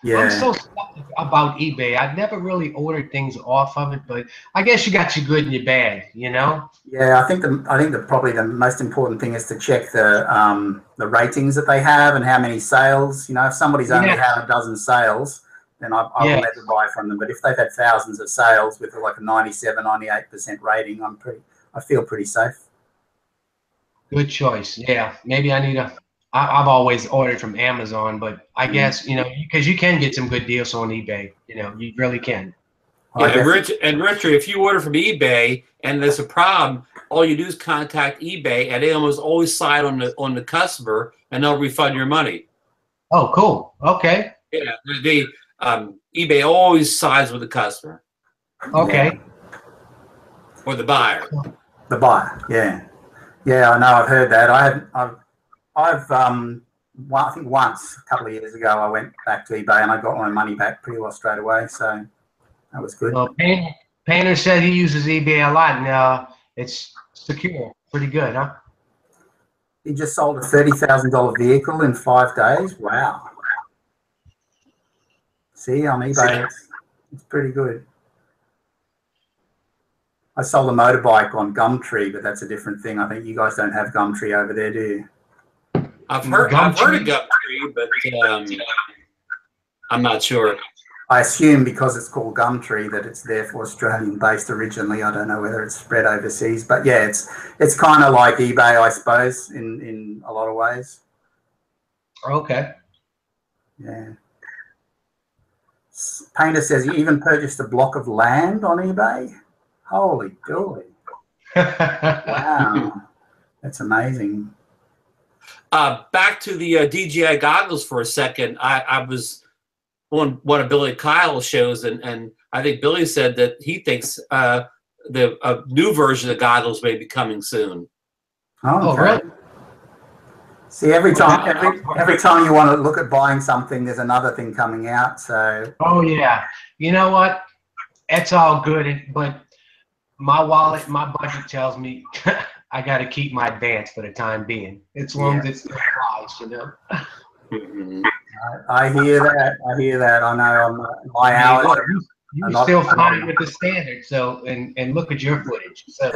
Yeah. I'm so skeptical about eBay. I've never really ordered things off of it, but I guess you got your good and your bad, you know? Yeah, I think probably the most important thing is to check the ratings that they have and how many sales. You know, if somebody's only had a dozen sales, then I will never buy from them. But if they've had thousands of sales with like a 97, 98% rating, I feel pretty safe. Good choice. Yeah, maybe I need I've always ordered from Amazon, but I guess, you know, because you can get some good deals on eBay. You know, you really can. Yeah, Richard, if you order from eBay and there's a problem, all you do is contact eBay, and they almost always side on the customer, and they'll refund your money. Oh, cool. Okay. Yeah, eBay always sides with the customer. Okay. Or the buyer. The buyer, yeah. Yeah, I know. I've heard that. I think once a couple of years ago, I went back to eBay and I got my money back pretty well straight away. So that was good. Well, Painter said he uses eBay a lot, and it's secure, pretty good, huh? He just sold a $30,000 vehicle in 5 days. Wow. See, on eBay, it's pretty good. I sold a motorbike on Gumtree, but that's a different thing. I think you guys don't have Gumtree over there, do you? I've heard of Gumtree, but I'm not sure. I assume because it's called Gumtree that it's therefore Australian-based originally. I don't know whether it's spread overseas, but yeah, it's kind of like eBay, I suppose, in a lot of ways. Okay. Yeah. Painter says you even purchased a block of land on eBay. Holy dooly. Wow. That's amazing. Back to the DJI goggles for a second. I was on one of Billy Kyle's shows, and I think Billy said that he thinks the new version of the goggles may be coming soon. Oh, okay. Really? See, every time you want to look at buying something, there's another thing coming out. So. Oh yeah. You know what? It's all good, but my wallet, my budget tells me I got to keep my advance for the time being. As long as it's applies, you know. I hear that. I know. My hours. You still fine with the standard. So, and look at your footage. So,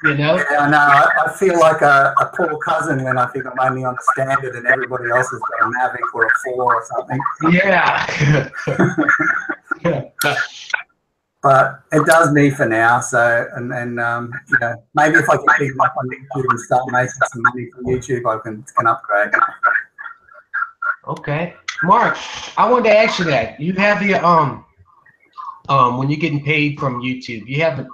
you know. Yeah, I know. I feel like a poor cousin when I think I'm only on the standard and everybody else has got a Mavic or a 4 or something. Yeah. But it does me for now. So, and you know, maybe if I can pick them up on YouTube and start making some money from YouTube, I can upgrade. Okay, Mark, I wanted to ask you that. You have your when you're getting paid from YouTube, you have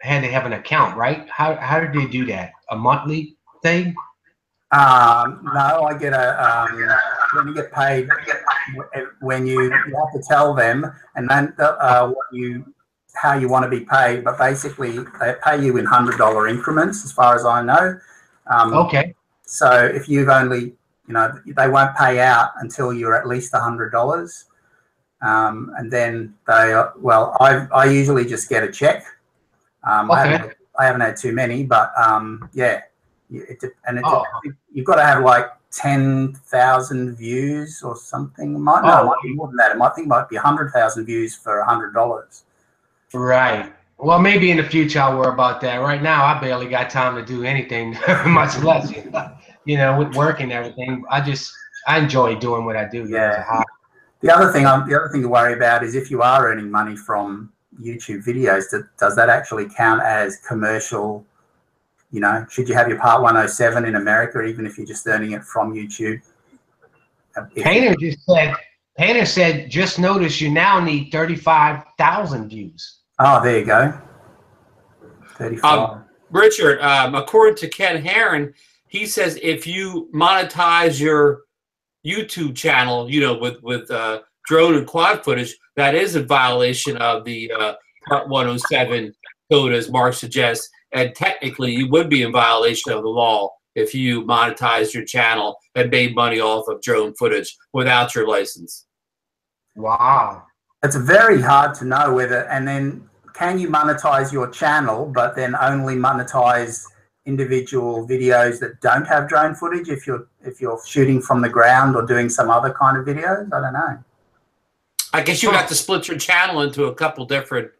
had to have an account, right? How did they do that? A monthly thing? No, I get when you get paid, when you have to tell them, and then how you want to be paid. But basically, they pay you in $100 increments, as far as I know. Okay. So if you've only, you know, they won't pay out until you're at least $100, and then I usually just get a check. I haven't had too many, but yeah. You've got to have like 10,000 views or something. It might be more than that. It might be 100,000 views for $100. Right. Well, maybe in the future I'll worry about that. Right now, I barely got time to do anything, much less, you know, with work and everything. I enjoy doing what I do. Yeah. The other thing to worry about is if you are earning money from YouTube videos, does that actually count as commercial? You know, should you have your Part 107 in America, even if you're just earning it from YouTube? Painter said, just notice you now need 35,000 views. Oh, there you go. 35. Richard, according to Ken Herron, he says if you monetize your YouTube channel, you know, with drone and quad footage, that is a violation of the Part 107 code, as Mark suggests, and technically you would be in violation of the law if you monetized your channel and made money off of drone footage without your license. Wow. It's very hard to know whether, and then can you monetize your channel, but then only monetize individual videos that don't have drone footage if you're shooting from the ground or doing some other kind of videos? I don't know. I guess you'd have to split your channel into a couple different,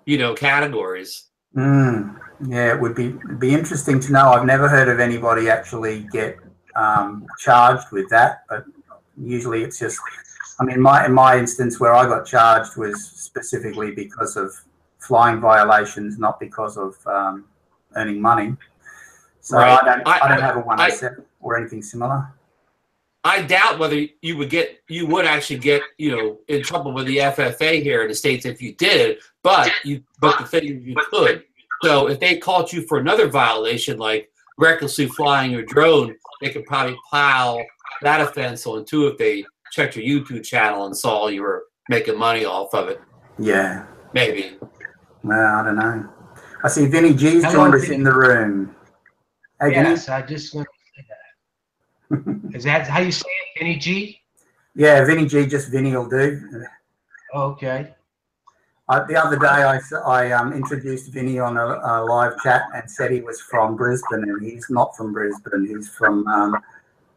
you know, categories. Yeah, it would be interesting to know. I've never heard of anybody actually get charged with that, but usually it's just, I mean, in my instance where I got charged was specifically because of flying violations, not because of earning money. So right. I don't have a 107 or anything similar. I doubt whether you would actually get, you know, in trouble with the FFA here in the States if you did, but the thing is you could. So if they caught you for another violation, like recklessly flying your drone, they could probably pile that offense on too if they checked your YouTube channel and saw you were making money off of it. Yeah. Maybe. Well, I don't know. I see Vinny G's joined us in the room. Hey, yes, Vinny? I just want to say that. Is that how you say it, Vinny G? Yeah, Vinny G, just Vinny will do. Okay. The other day, I introduced Vinny on a live chat and said he was from Brisbane, and he's not from Brisbane. He's from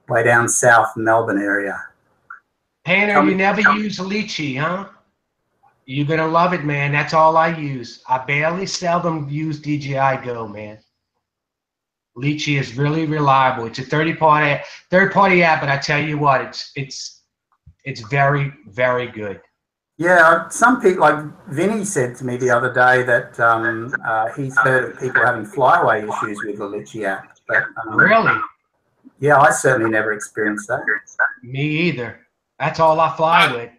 way down south Melbourne area. Tanner, you never use lychee, huh? You're going to love it, man. That's all I use. I barely seldom use DJI Go, man. Lychee is really reliable. It's a third-party app, but I tell you what, it's very, very good. Yeah, some people, like Vinny said to me the other day that he's heard of people having flyaway issues with the Lychee app. But, really? Yeah, I certainly never experienced that. Me either. That's all I fly with.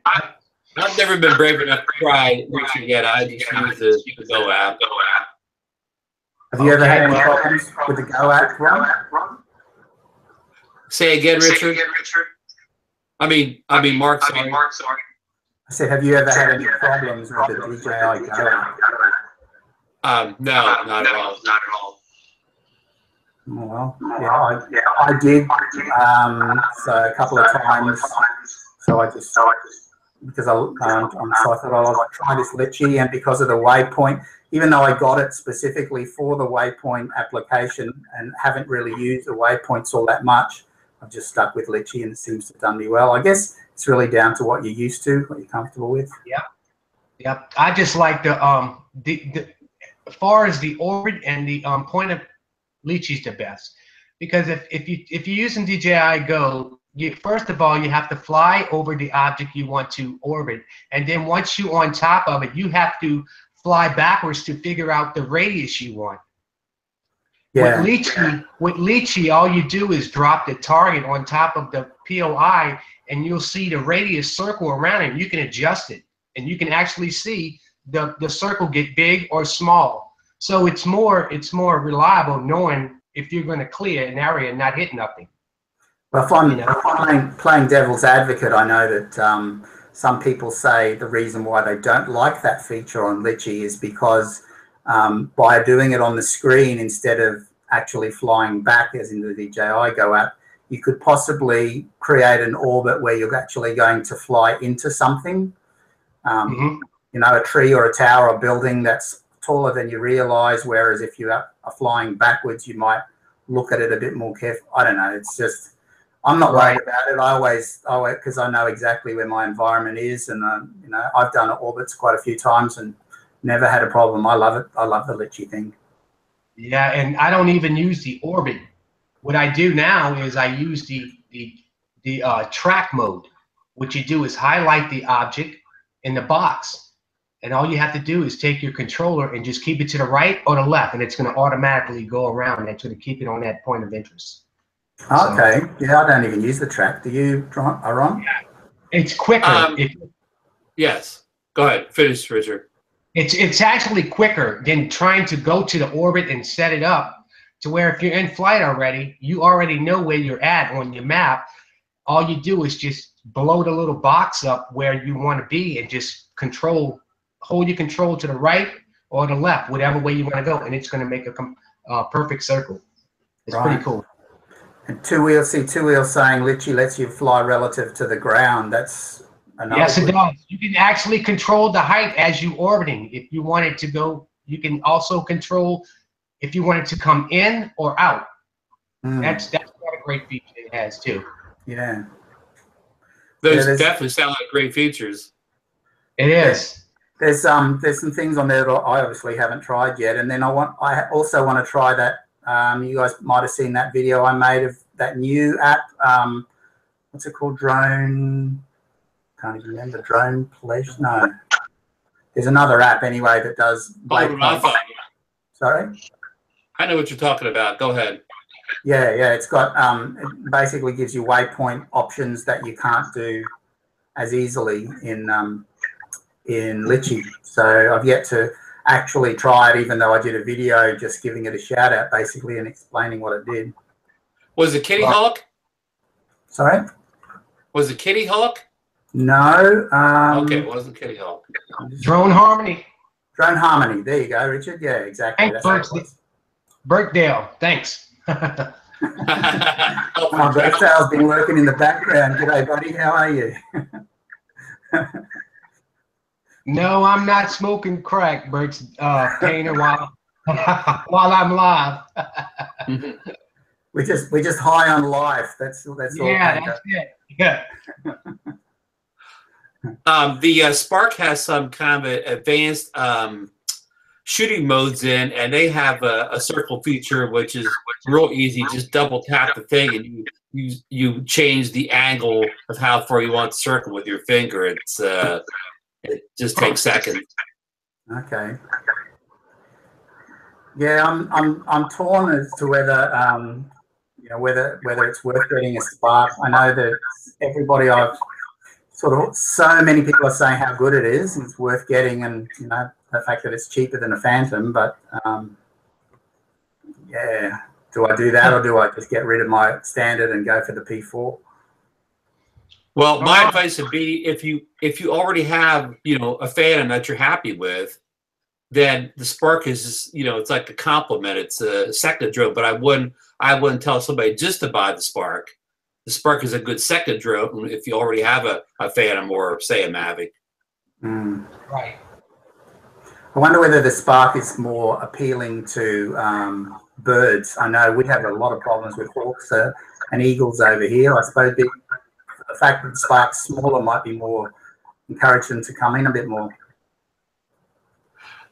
I've never been brave enough to try Lychee yet. I just use the Go app. Have you ever had any problems with the Go app, Ron? Say again, Richard. I mean, Mark. Sorry. I said, have you ever had any problems with the DJI Go app? No, not at all. Well, yeah, I did. So a couple of times. So I just because so I thought I'll try this Lychee, and because of the waypoint, even though I got it specifically for the waypoint application and haven't really used the waypoints all that much, I've just stuck with Lychee, and it seems to have done me well. I guess it's really down to what you're used to, what you're comfortable with. Yeah. I just like the as far as the orbit and the point of Lychee's the best, because if you're using DJI Go, first of all you have to fly over the object you want to orbit, and then once you're on top of it, you have to fly backwards to figure out the radius you want. Yeah. With Lychee, all you do is drop the target on top of the POI, and you'll see the radius circle around it. You can adjust it, and you can actually see the circle get big or small. So it's more reliable knowing if you're going to clear an area and not hit nothing. Well, if I'm playing devil's advocate, I know that some people say the reason why they don't like that feature on Lychee is because by doing it on the screen instead of actually flying back, as in the DJI Go app, you could possibly create an orbit where you're actually going to fly into something, you know, a tree or a tower or building that's taller than you realize, whereas if you are flying backwards, you might look at it a bit more careful. I don't know. It's just, I'm not worried about it. I always, because I know exactly where my environment is, and you know, I've done orbits quite a few times and never had a problem. I love it. I love the Lychee thing. Yeah, and I don't even use the orbit. What I do now is I use the track mode. What you do is highlight the object in the box, and all you have to do is take your controller and just keep it to the right or the left, and it's going to automatically go around, and it's going to keep it on that point of interest. Okay. So, yeah, I don't even use the track. Do you, Ron? Yeah. It's quicker. Yes. Go ahead. Finish, Richard. It's actually quicker than trying to go to the orbit and set it up. to where if you're in flight already, you already know where you're at on your map. All you do is just blow the little box up where you want to be and just hold your control to the right or the left, whatever way you want to go, and it's going to make a perfect circle. It's pretty cool. And two wheels saying Litchi lets you fly relative to the ground. That's another. Yes, it does. You can actually control the height as you orbiting. If you want it to go, you can also control if you want it to come in or out. That's what a great feature it has too. Yeah. Those definitely sound like great features. It is. There's some things on there that I obviously haven't tried yet, and then I also want to try that. You guys might have seen that video I made of that new app. What's it called? Drone. Can't even remember. Drone Pleasure. No. There's another app anyway that does. Sorry. I know what you're talking about. Go ahead. Yeah. It's got it basically gives you waypoint options that you can't do as easily in Litchi. So I've yet to actually try it, even though I did a video just giving it a shout out basically and explaining what it did. Was it Kitty Hawk? Sorry? Was it Kitty Hawk? No. Okay, it wasn't Kitty Hawk. Drone Harmony. Drone Harmony. There you go, Richard. Yeah, exactly. Thanks, Burkdale. Thanks. Burkdale's been working in the background. G'day, buddy. How are you? No, I'm not smoking crack, Bert's painter, while I'm live. We're just high on life. That's all. Yeah, that's it. Yeah. The Spark has some kind of advanced shooting modes in, and they have a circle feature, which is real easy. Just double tap the thing, and you change the angle of how far you want to circle with your finger. It just takes seconds. Okay. Yeah, I'm torn as to whether whether it's worth getting a Spark. I know that everybody so many people are saying how good it is and it's worth getting, and the fact that it's cheaper than a Phantom. But yeah, do I do that or do I just get rid of my standard and go for the P4? Well, my advice would be if you already have a Phantom that you're happy with, then the Spark is it's like a compliment. It's a second drone, but I wouldn't tell somebody just to buy the Spark. The Spark is a good second drone if you already have a Phantom or say a Mavic. Right. I wonder whether the Spark is more appealing to birds. I know we have a lot of problems with hawks and eagles over here. I suppose the fact that the Spark's smaller might be more encourage them to come in a bit more.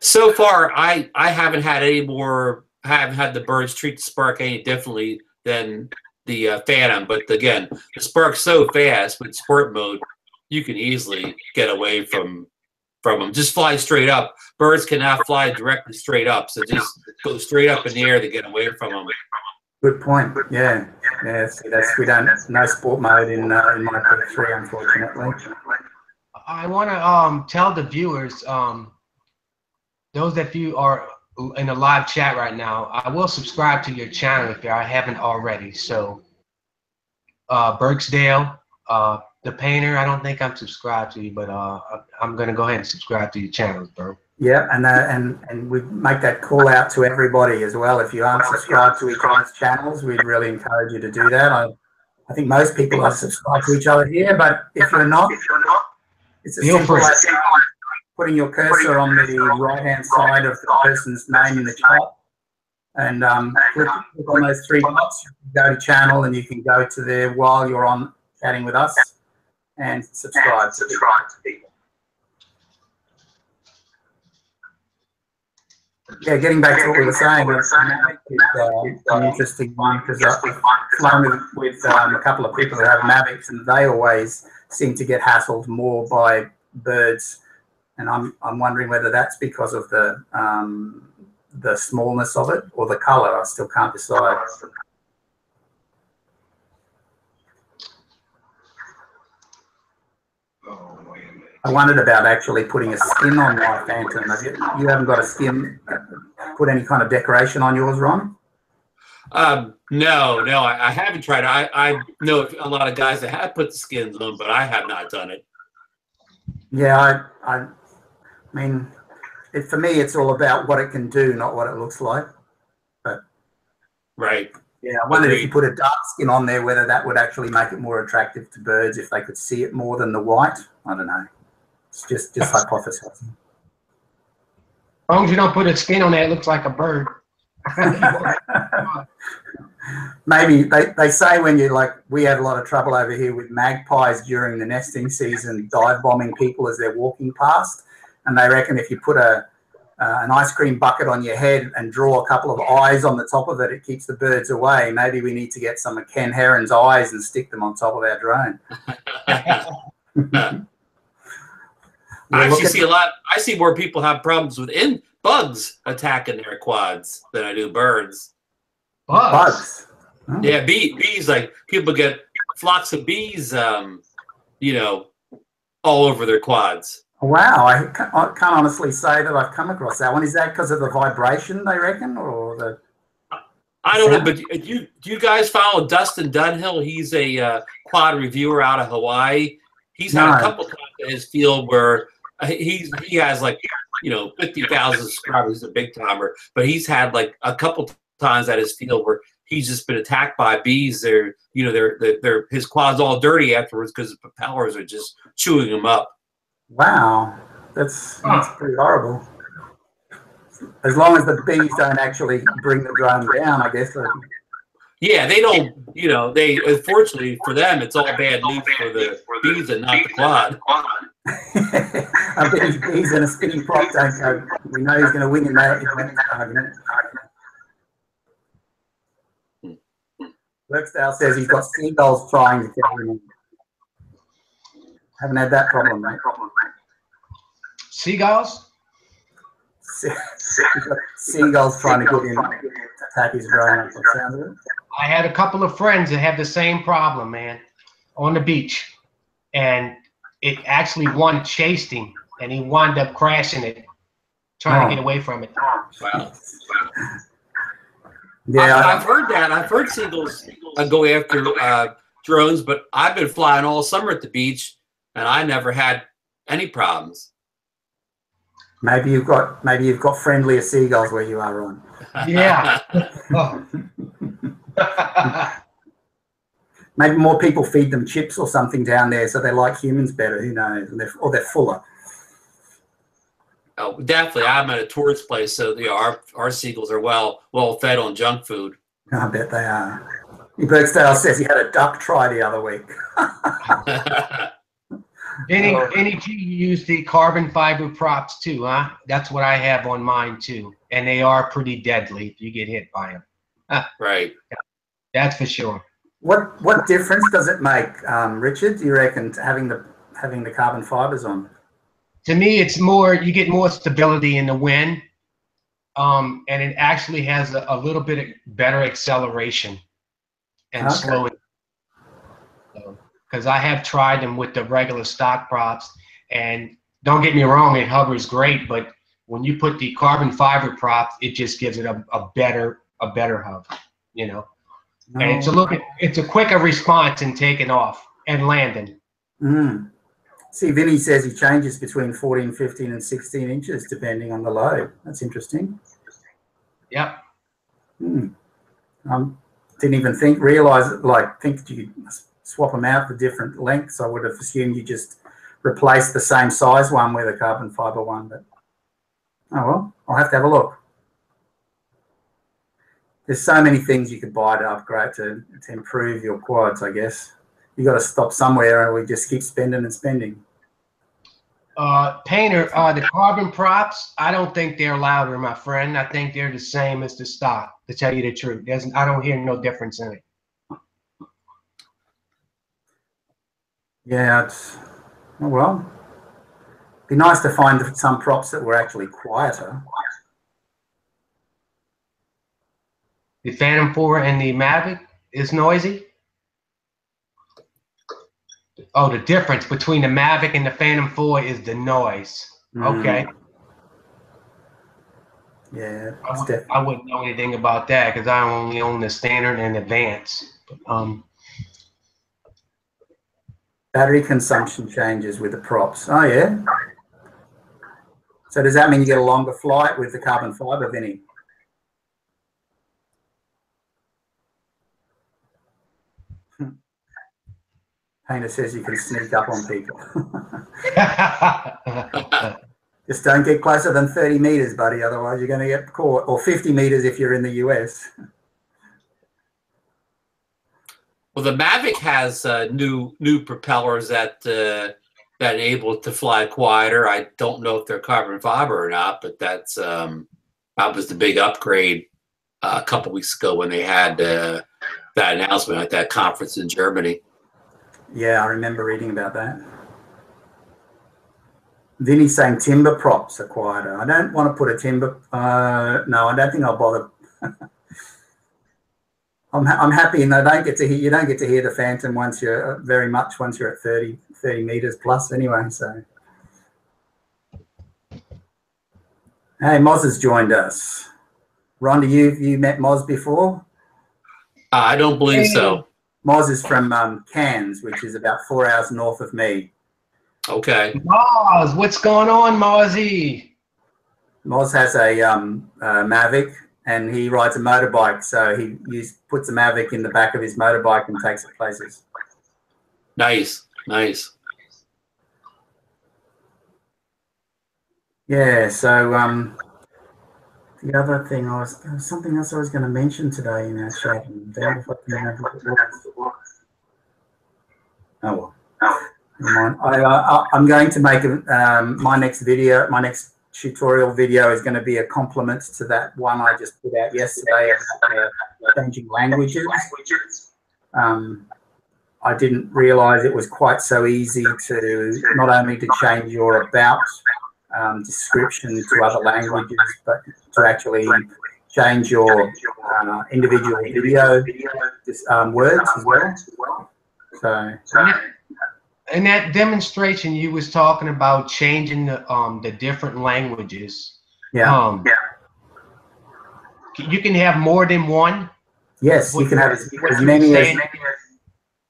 So far, I haven't had haven't had the birds treat the Spark any differently than the Phantom. But again, the Spark's so fast with sport mode, you can easily get away from them. Just fly straight up. Birds cannot fly directly straight up, so just go straight up in the air to get away from them. Good point. Yeah. See, we don't no sport mode in my P3, unfortunately. I want to tell the viewers, those that you are in the live chat right now, I will subscribe to your channel if I haven't already. So, Burksdale, the painter, I don't think I'm subscribed to you, but I'm gonna go ahead and subscribe to your channel, bro. Yeah, and we make that call out to everybody as well. If you aren't subscribed to each other's channels, we'd really encourage you to do that. I think most people are subscribed to each other here, but if you're not, it's as simple as putting your cursor on the right-hand side of the person's name in the chat, and click on those three dots. You can go to channel, and you can go to there while you're on chatting with us, and subscribe to people. Yeah, getting back to what we were saying, it's an interesting one because I've flown with a couple of people who have Mavics, and they always seem to get hassled more by birds, and I'm wondering whether that's because of the smallness of it or the color. I still can't decide. I wondered about actually putting a skin on my Phantom. You haven't got a skin, put any kind of decoration on yours, Ron? No, I haven't tried it. I know a lot of guys that have put the skins on, but I have not done it. Yeah, I mean, for me, it's all about what it can do, not what it looks like. But right. Yeah, I wondered if you put a dark skin on there, whether that would actually make it more attractive to birds if they could see it more than the white. I don't know. It's just hypothesizing. As long as you don't put a skin on there, it looks like a bird. Maybe they say when you we have a lot of trouble over here with magpies during the nesting season, dive bombing people as they're walking past, and they reckon if you put an ice cream bucket on your head and draw a couple of eyes on the top of it, it keeps the birds away. Maybe we need to get some of Ken Heron's eyes and stick them on top of our drone. I actually see I see more people have problems with bugs attacking their quads than I do birds. Bugs? Oh. Yeah, bees. Like people get flocks of bees, you know, all over their quads. Wow, I can't honestly say that I've come across that one. Is that because of the vibration, they reckon, or the? I don't know, but do you guys follow Dustin Dunhill? He's a quad reviewer out of Hawaii. He's had a couple times in his field where he has 50,000 subscribers. He's a big timer, but he's had like a couple times at his field where he's just been attacked by bees. They're his quad's all dirty afterwards because the propellers are just chewing him up. Wow, that's pretty horrible. As long as the bees don't actually bring the drone down, I guess. Yeah, they don't. They unfortunately for them, it's all bad news for the bees and not the quad. I bet bees in a spinning prop don't go. We know he's going to win in that argument. Workstyle says he's got seagulls trying to kill him. Haven't had that problem, mate. Seagulls? Seagulls trying to get him to attack his drone. Sound of it? I had a couple of friends that have the same problem, man, on the beach. And it actually one chased him, and he wound up crashing it, trying to get away from it. Wow. Yeah, I've heard that. I've heard seagulls go after drones, but I've been flying all summer at the beach, and I never had any problems. Maybe you've got friendlier seagulls where you are, Ron. Yeah. Maybe more people feed them chips or something down there, so they like humans better. Who knows? Or they're fuller. Oh, definitely. I'm at a tourist place, so our seagulls are well fed on junk food. I bet they are. Bergstale says he had a duck try the other week. Benny G used the carbon fiber props too, huh? That's what I have on mine too, and they are pretty deadly if you get hit by them. Right. That's for sure. What difference does it make, Richard? Do you reckon having the carbon fibers on? To me, it's more, you get more stability in the wind, and it actually has a little bit better acceleration and slowing. Because I have tried them with the regular stock props, and don't get me wrong, it hovers great, but when you put the carbon fiber props, it just gives it a better hover, you know. And it's a quicker response in taking off and landing. See, Vinny says he changes between 14, 15, and 16 inches depending on the load. That's interesting. Yep. Didn't even think you swap them out for different lengths. I would have assumed you just replace the same size one with a carbon fiber one, but oh well, I'll have to have a look. There's so many things you could buy to upgrade to improve your quads, I guess. You got to stop somewhere, and we just keep spending and spending. Painter, the carbon props, I don't think they're louder, my friend. I think they're the same as the stock, to tell you the truth. I don't hear no difference in it. Yeah, well, it'd be nice to find some props that were actually quieter. The Phantom 4 and the Mavic is noisy? Oh, the difference between the Mavic and the Phantom 4 is the noise. Okay. Yeah, I wouldn't know anything about that because I only own the standard and advanced. Battery consumption changes with the props. Oh, yeah. So does that mean you get a longer flight with the carbon fibre, Vinny? Painter says you can sneak up on people. Just don't get closer than 30 meters, buddy. Otherwise, you're going to get caught. Or 50 meters if you're in the US. Well, the Mavic has new propellers that enable it to fly quieter. I don't know if they're carbon fiber or not, but that was the big upgrade a couple weeks ago when they had that announcement at that conference in Germany. Yeah, I remember reading about that. Vinny's saying timber props are quieter. I don't want to put a timber. No, I don't think I'll bother. I'm happy, and I don't get to hear. You don't get to hear the Phantom once you're once you're at 30 meters plus anyway. So, hey, Moz has joined us. Rhonda, you met Moz before? I don't believe so. Moz is from Cairns, which is about 4 hours north of me. Okay. Moz, what's going on, Mozzie? Moz has a Mavic, and he rides a motorbike, so he puts a Mavic in the back of his motorbike and takes it places. Nice, nice. Yeah, so the other thing there was something else I was going to mention today in our chat. And if I can remember what it was. Oh well. Never mind. I'm going to make my next video, my next tutorial video is going to be a complement to that one I just put out yesterday about changing languages. I didn't realize it was quite so easy to not only to change your about description to other languages, but to actually change your individual video words as well. So. In that demonstration, you was talking about changing the different languages. Yeah. You can have more than one. Yes, you can have as many as.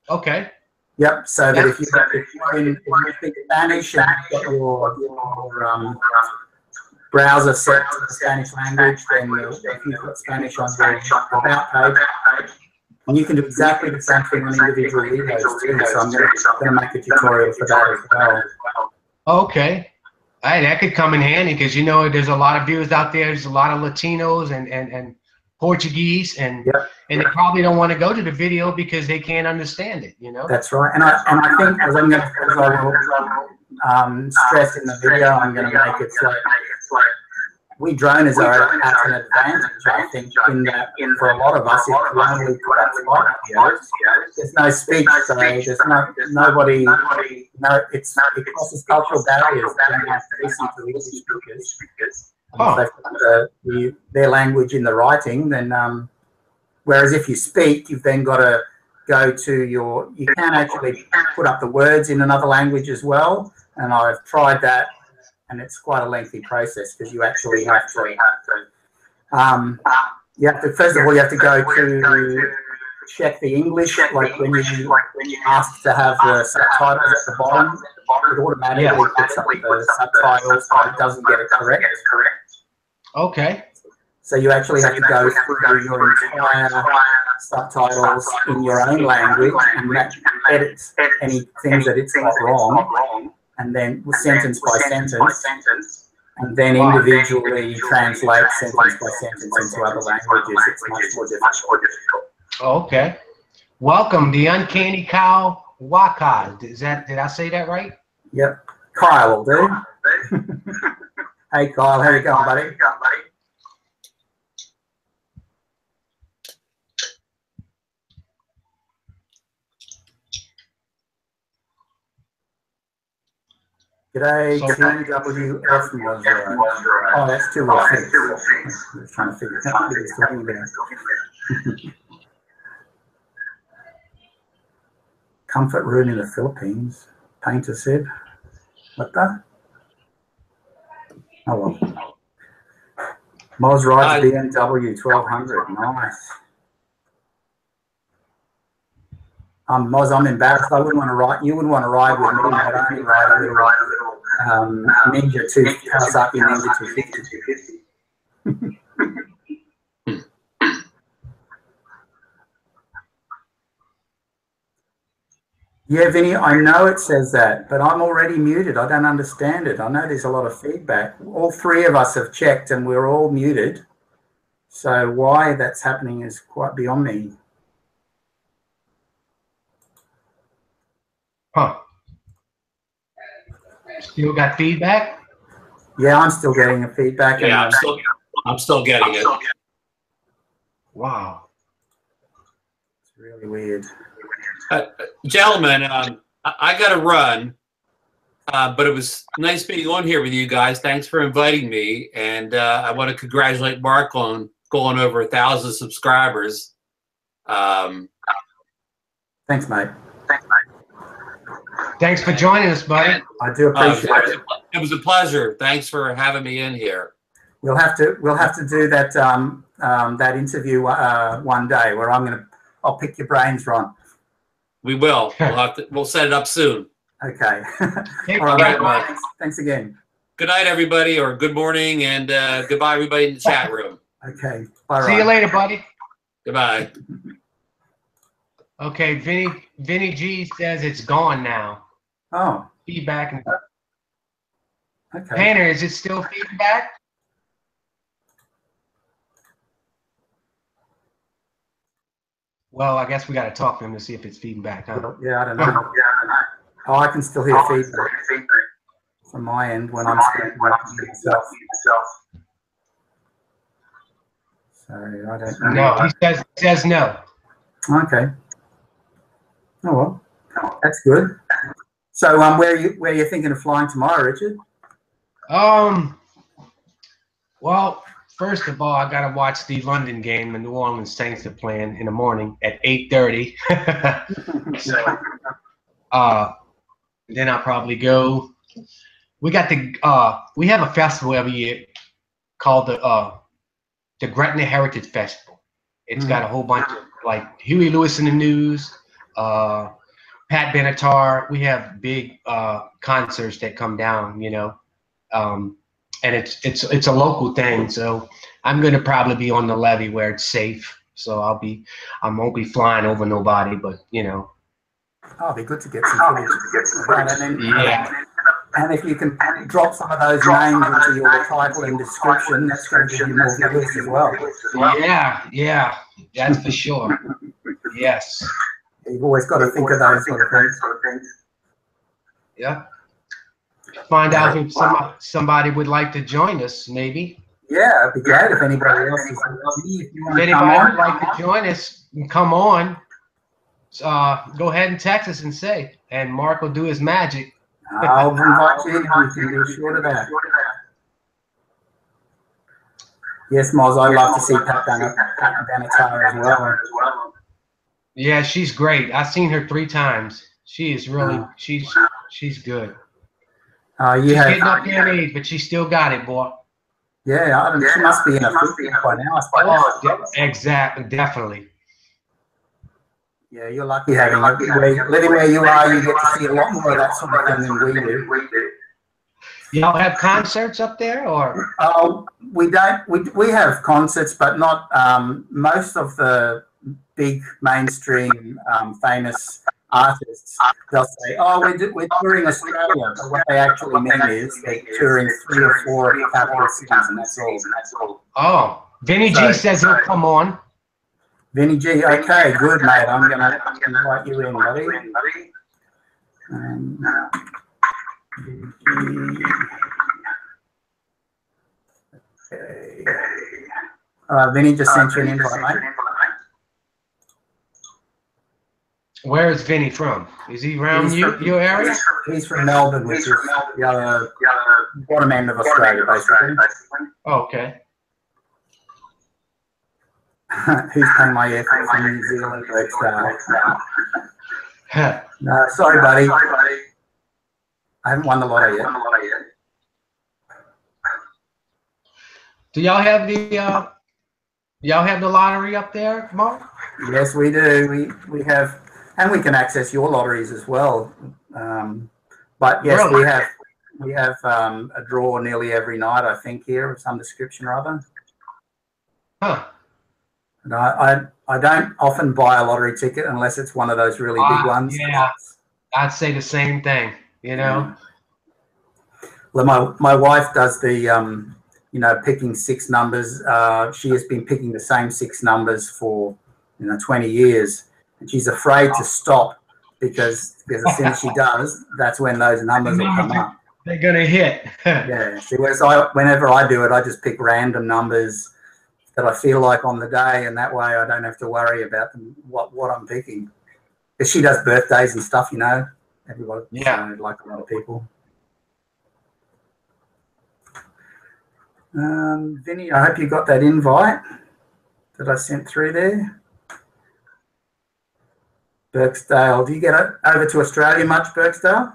Okay. Yep. So that if you speak Spanish and you've got your browser set to the Spanish language, then if you've got Spanish on your about page. And you can do exactly the same thing on individual videos too. So I'm going to make a tutorial for that as well. Okay. Hey, that could come in handy because you know there's a lot of viewers out there. There's a lot of Latinos and Portuguese, and they probably don't want to go to the video because they can't understand it. You know. That's right. And I think as I will stress in the video, I'm going to make it like. We droners are at an advantage, I think, in that for a lot of us, if you only put up flight videos, there's no speech, so there's nobody, it crosses cultural barriers. They don't have to listen to English speakers. If they've got their language in the writing, then, whereas if you speak, you've then got to go to you can actually put up the words in another language as well, and I've tried that. And it's quite a lengthy process because you actually have to, first of all, you have to go to check the English, like when you ask to have the subtitles at the bottom, it automatically puts up the subtitles, but it doesn't get it correct. Okay. So you actually have to go through your entire subtitles in your own language and edit any things that it's got wrong. And then sentence by sentence, and then individually translate sentence by sentence into other languages. It's much more difficult. Okay. Welcome, the Uncanny Cow Waka. Did I say that right? Yep. Kyle will do. Hey, Kyle, how you going, buddy? G'day, TWF was oh, that's 206. I was trying to figure out what he was talking about. Comfort room in the Philippines, Painter said. What the? Oh well. Moz rides BMW 1200. Nice. Moz, I'm embarrassed. I wouldn't want to ride. You wouldn't want to ride with me, but I only ride a little Ninja Kawasaki Ninja 250. Yeah, Vinny, I know it says that, but I'm already muted. I don't understand it. I know there's a lot of feedback. All three of us have checked and we're all muted. So why that's happening is quite beyond me. Huh. Still got feedback? Yeah, I'm still getting a feedback. Yeah, I'm still getting it. Wow. It's really weird. Gentlemen, I got to run, but it was nice being on here with you guys. Thanks for inviting me, and I want to congratulate Mark on going over 1,000 subscribers. Thanks, mate. Thanks for joining us, buddy. I do appreciate it. It was a pleasure. Thanks for having me in here. We'll have to do that that interview one day where I'll pick your brains, Ron. We will. We'll set it up soon. Okay. All right, Mark. Thanks again. Good night, everybody, or good morning, and goodbye, everybody in the chat room. Okay. Bye. See you later, buddy. Goodbye. Okay, Vinny G says it's gone now. Oh. Feedback. Okay. Tanner, is it still feedback? Well, I guess we got to talk to him to see if it's feedback, huh? Yeah, I don't know. Oh, I can still hear feedback from my end when I'm speaking myself. So I don't know. No, he says no. Okay. Oh well, that's good. So where are you thinking of flying tomorrow, Richard? Well, first of all, I gotta watch the London game. The New Orleans Saints are playing in the morning at 8:30. So, then I'll probably go. We got we have a festival every year called the Gretna Heritage Festival. It's got a whole bunch of like Huey Lewis in the News, Pat Benatar. We have big concerts that come down, you know, and it's a local thing. So I'm gonna probably be on the levee where it's safe. So I won't be flying over nobody, but you know. Oh, it'd be good to get some footage. Yeah. And if you can drop some of those names into your title and description, that's going to give you more views as well. Yeah, that's for sure. Yes. You've always got to think of those sort of things. Yeah. Find out if somebody would like to join us, maybe. Yeah, it'd be great if anybody else is. If anybody would like to join us, come on. Go ahead and text us and say, and Mark will do his magic. I'll invite you in. You can be sure of that. Yes, Moz, I'd love to see Pat Benatar as well. Yeah, she's great. I've seen her 3 times. She is really, she's good. She's getting up there in age, but she still got it, boy. Yeah, she must be in her 50s by now. Oh, exactly, definitely. Yeah, you're lucky living where you are. You get to see a lot more of that sort of thing than we do. Y'all have concerts up there, or? We don't. We have concerts, but not most of the big mainstream famous artists. They'll say, "Oh, we're touring Australia," but what they actually mean is they're touring 3 or 4 capital cities, and that's all. Oh, Vinny G says he'll come on. Vinny G, okay, good, mate. I'm gonna invite you in, buddy. Okay. Vinny just sent you an invite, mate. Where is Vinny from? Is he around your area? He's from Melbourne, which is the other bottom end of Australia, basically. Oh, okay. Who's paying my airfare from New Zealand? No, sorry, buddy. I haven't won the lotto yet. Do y'all have the lottery up there, Mark? Yes, we do. We have, and we can access your lotteries as well. But yes, Really? we have a draw nearly every night, I think, here of some description or other. Huh. And I don't often buy a lottery ticket unless it's one of those really big ones. Yeah, I'd say the same thing. You know. Yeah. Well, my wife does the you know, picking 6 numbers. She has been picking the same 6 numbers for 20 years, and she's afraid to stop because as soon as she does, that's when those numbers will come up. They're gonna hit. Yeah. See, whereas whenever I do it, I just pick random numbers that I feel like on the day, and that way I don't have to worry about what I'm picking. Because she does birthdays and stuff, everybody, Yeah. so, like a lot of people. Vinny, I hope you got that invite that I sent through there. Birksdale, do you get over to Australia much, Birksdale?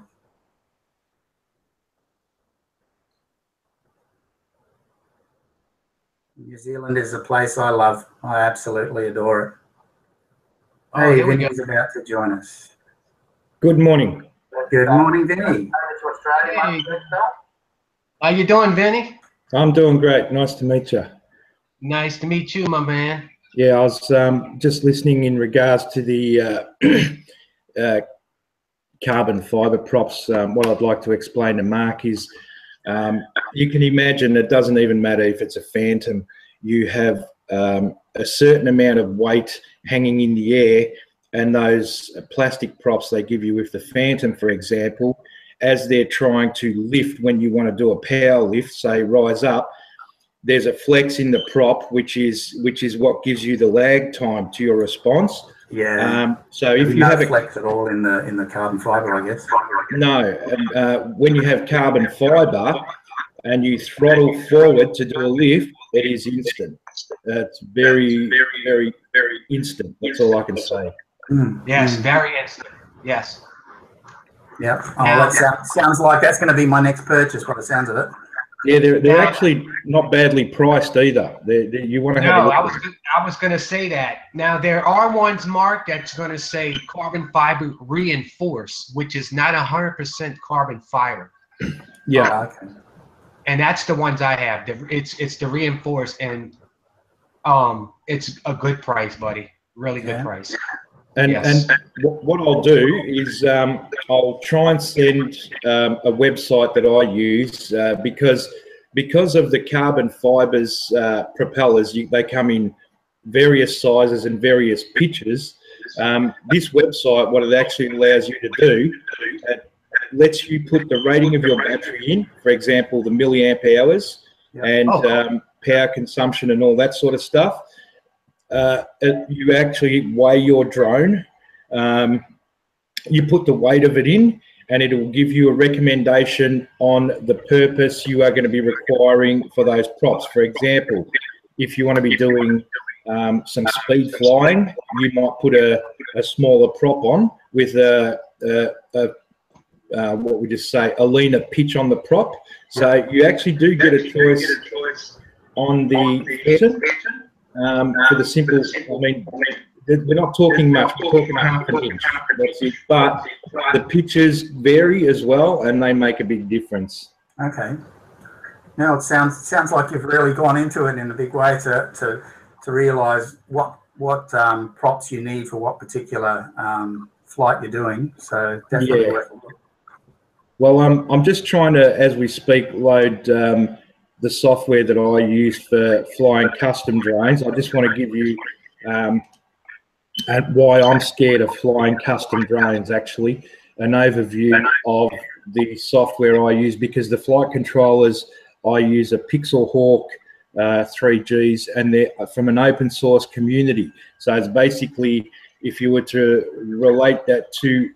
New Zealand is a place I love. I absolutely adore it. Oh, Hey, here we Vinny's about to join us. Good morning. Good morning, Vinny. Hey. How you doing, Vinny? I'm doing great. Nice to meet you. Nice to meet you, my man. Yeah, I was just listening in regards to the carbon fibre props. What I'd like to explain to Mark is you can imagine it doesn't even matter if it's a Phantom. You have a certain amount of weight hanging in the air, and those plastic props they give you with the Phantom, for example, as they're trying to lift when you want to do a power lift, say rise up, there's a flex in the prop, which is what gives you the lag time to your response. Yeah. So if you have a flex at all in the carbon fibre, I guess. No, when you have carbon fibre and you throttle forward to do a lift, it is instant. It's very, very, very instant. That's all I can say. Yes, very instant. Yes. Yeah. Oh, that sounds like that's going to be my next purchase by the sounds of it. Yeah, they're actually not badly priced either. You want to have a look. I was going to say that. Now, there are ones, Mark, that's going to say carbon fiber reinforced, which is not 100% carbon fiber. Yeah. Okay. And that's the ones I have. It's the reinforced, and it's a good price, buddy. Really good price. And what I'll do is I'll try and send a website that I use because of the carbon fibers propellers. They come in various sizes and various pitches. This website, what it actually allows you to do, it lets you put the rating of your battery in, for example, the milliamp hours and power consumption and all that sort of stuff. You actually weigh your drone, you put the weight of it in, and it will give you a recommendation on the purpose you are going to be requiring for those props. For example, if you want to be doing some speed flying, you might put a smaller prop on with what we just say, a leaner pitch on the prop. So you actually do get a choice on the Phantom. For the simple, I mean, we're not talking much, we're talking half an inch, that's it. But the pitches vary as well, and they make a big difference. Okay. Now it sounds like you've really gone into it in a big way to realise what props you need for what particular flight you're doing. So definitely worth a look. Well, I'm just trying to, as we speak, load the software that I use for flying custom drones. I just want to give you why I'm scared of flying custom drones, actually, an overview of the software I use, because the flight controllers I use are Pixel Hawk 3Gs, and they're from an open source community. So it's basically, if you were to relate that to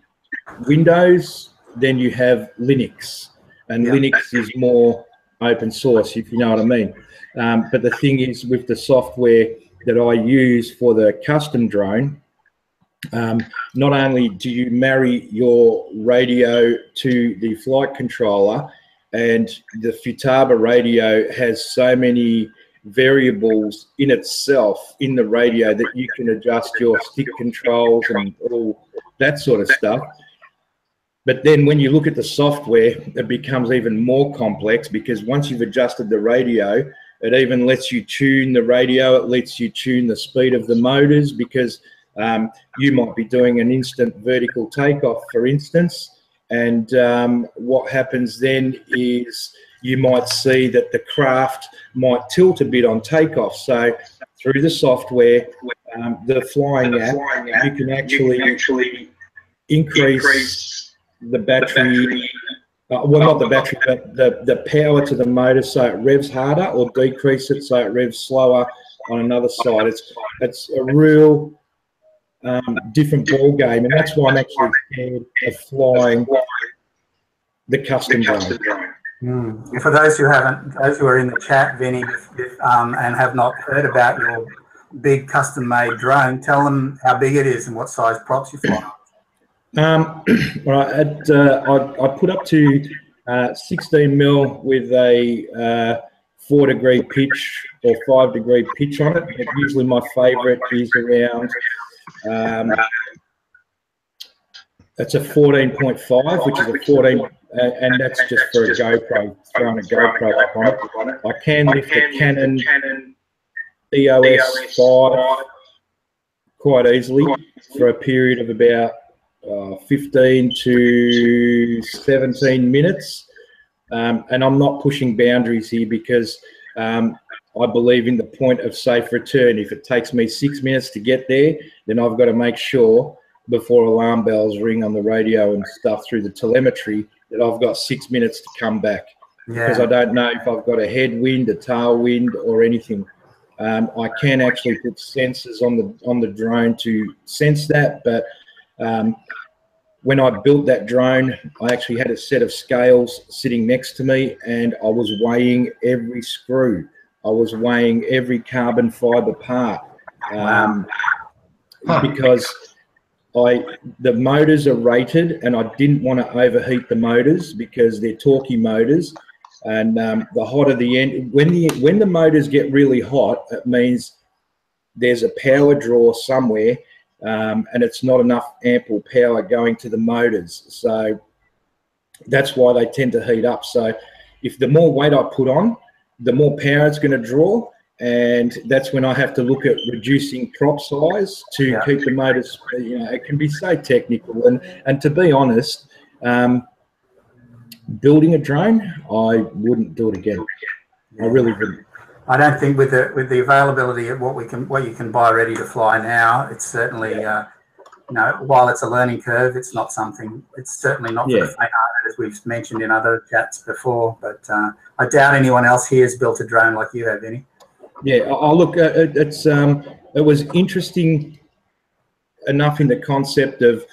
Windows, then you have Linux, and Linux is more open source, if you know what I mean. But the thing is, with the software that I use for the custom drone, not only do you marry your radio to the flight controller, and the Futaba radio has so many variables in itself in the radio that you can adjust your stick controls and all that sort of stuff. But then when you look at the software, it becomes even more complex, because once you've adjusted the radio, it even lets you tune the radio. It lets you tune the speed of the motors, because you might be doing an instant vertical takeoff, for instance. And what happens then is you might see that the craft might tilt a bit on takeoff. So through the software, the flying app, you can actually increase the battery, well, not the battery, but the power to the motor, so it revs harder, or decrease it so it revs slower on another side. It's a real different ball game, and that's why I'm actually scared of flying the custom drone. And for those who are in the chat, Vinny, and have not heard about your big custom-made drone, tell them how big it is and what size props you fly. Right, I put up to 16 mil with a 4-degree pitch or 5-degree pitch on it. But usually my favourite is around. It's a 14.5, which is a 14, and that's just for a GoPro, throwing a GoPro up on it. I can lift a Canon EOS 5 quite easily for a period of about 15 to 17 minutes. And I'm not pushing boundaries here, because I believe in the point of safe return. If it takes me 6 minutes to get there, then I've got to make sure before alarm bells ring on the radio and stuff through the telemetry that I've got 6 minutes to come back. Because I don't know if I've got a headwind, a tailwind, or anything. I can actually put sensors on the drone to sense that, but when I built that drone, I actually had a set of scales sitting next to me, and I was weighing every screw. I was weighing every carbon fiber part, because the motors are rated, and I didn't want to overheat the motors because they're torquey motors. And the hotter the end, when the motors get really hot, it means there's a power draw somewhere, and it's not enough ample power going to the motors. So that's why they tend to heat up. So if the more weight I put on, the more power it's going to draw, and that's when I have to look at reducing prop size to keep the motors. You know, it can be so technical, and to be honest, building a drone, I wouldn't do it again. I really wouldn't. I don't think with the availability of what you can buy ready to fly now, it's certainly you know, while it's a learning curve, it's not something. It's certainly not for the faint-hearted, as we've mentioned in other chats before. But I doubt anyone else here has built a drone like you have, Vinny. Yeah, I'll look. It was interesting enough in the concept of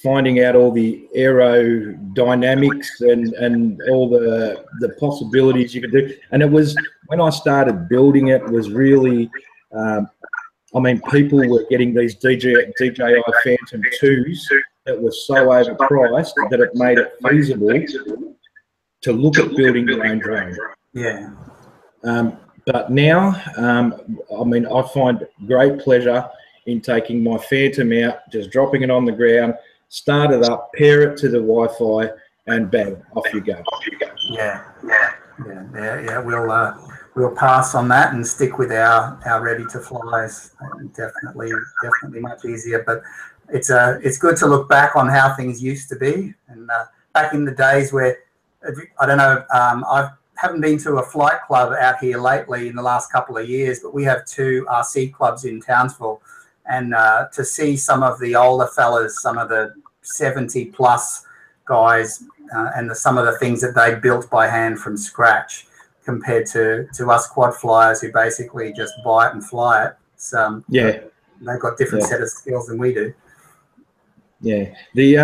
finding out all the aerodynamics and all the possibilities you could do. And it was, when I started building it, was really, I mean, people were getting these DJI Phantom 2s that were so overpriced that it made it feasible to look at building your own drone. Yeah. But now, I mean, I find great pleasure in taking my Phantom out, just dropping it on the ground, start it up, pair it to the Wi-Fi, and bang, off you go. Yeah. We'll pass on that and stick with our ready to flies. Definitely much easier. But it's good to look back on how things used to be, and back in the days where, I don't know, I haven't been to a flight club out here lately in the last couple of years, but we have 2 RC clubs in Townsville. And to see some of the older fellas, some of the 70-plus guys, and some of the things that they built by hand from scratch, compared to us quad flyers who basically just buy it and fly it. So they've got different set of skills than we do. Yeah. The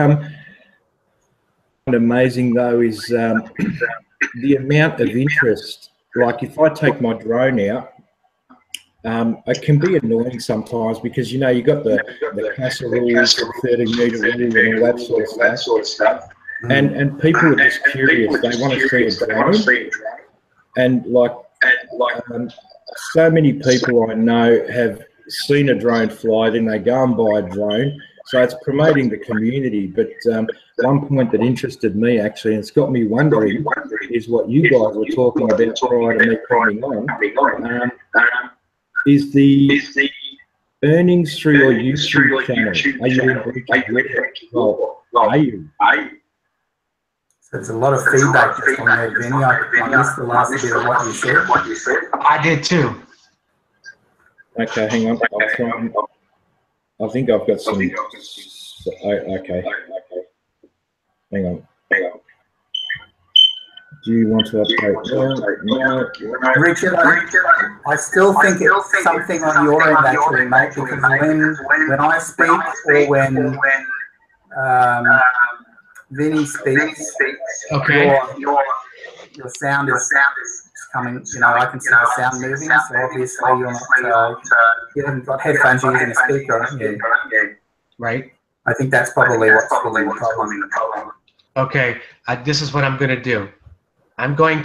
amazing though is the amount of interest. Like if I take my drone out, it can be annoying sometimes, because you know you got the CASA rules, the 30-meter rule, and all that sort of stuff. And people are just curious. They want to see a drone. And like so many people I know have seen a drone fly, then they go and buy a drone. So it's promoting the community. But one point that interested me actually, and it's got me wondering, is what you guys were talking about prior to me coming on, is the earnings through your YouTube channel. Are you in breach of law? Are you? So there's a lot of feedback just on there, Vinny. I missed the last bit of what you said. I did too. Okay, hang on. I'll try and, I think I've got some. Okay. Hang on. Do you want to update? No. Richard, I still think it's something on your end actually, mate, because when I speak or when Vinny speaks, okay, your sound is coming. You know, I can see the sound moving. So obviously you're not. You haven't got headphones. You're using a speaker, aren't you? right. I think that's probably what's causing the problem. Okay, this is what I'm gonna do. I'm gonna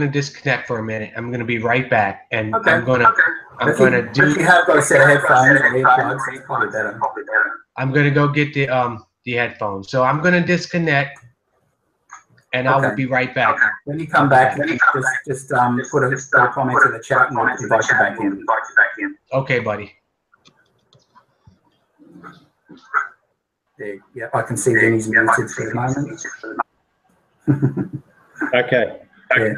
disconnect for a minute. I'm gonna be right back, and Okay. I'm gonna If you have got a set of headphones or earplugs, it's probably better. I'm gonna go get the headphones. So I'm gonna disconnect, and I will be right back. Okay. When you come back, just put a comment in the chat and we'll invite you back in. Okay, buddy. Yeah, I can see Vinny's muted for the moment. Okay. Yeah.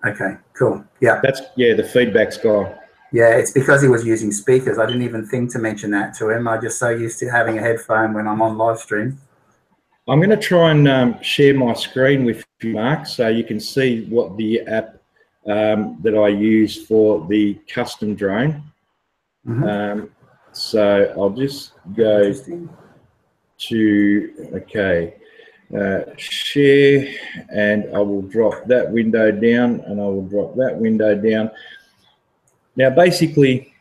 Okay, cool. Yeah. The feedback's gone. Yeah, it's because he was using speakers. I didn't even think to mention that to him. I'm just so used to having a headphone when I'm on live stream. I'm going to try and share my screen with you, Mark, so you can see what the app that I use for the custom drone. Mm-hmm. So I'll just go to, share, and I will drop that window down, and I will drop that window down. Now, basically,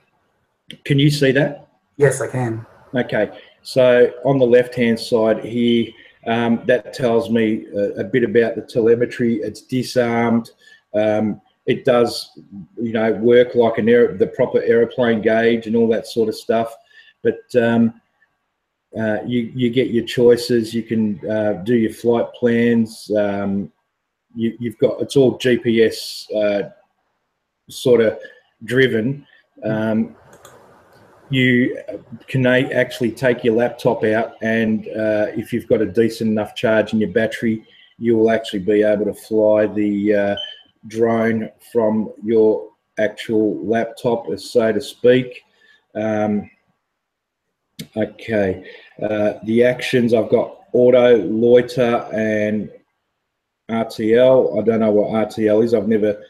can you see that? Yes, I can. Okay, so on the left-hand side here, that tells me a bit about the telemetry. It's disarmed. It does, you know, work like the proper aeroplane gauge and all that sort of stuff. But you get your choices. You can do your flight plans. You've got, it's all GPS sort of driven. You can actually take your laptop out, and if you've got a decent enough charge in your battery, you will actually be able to fly the drone from your actual laptop, so to speak. Okay, the actions, I've got auto, loiter, and RTL. I don't know what RTL is. I've never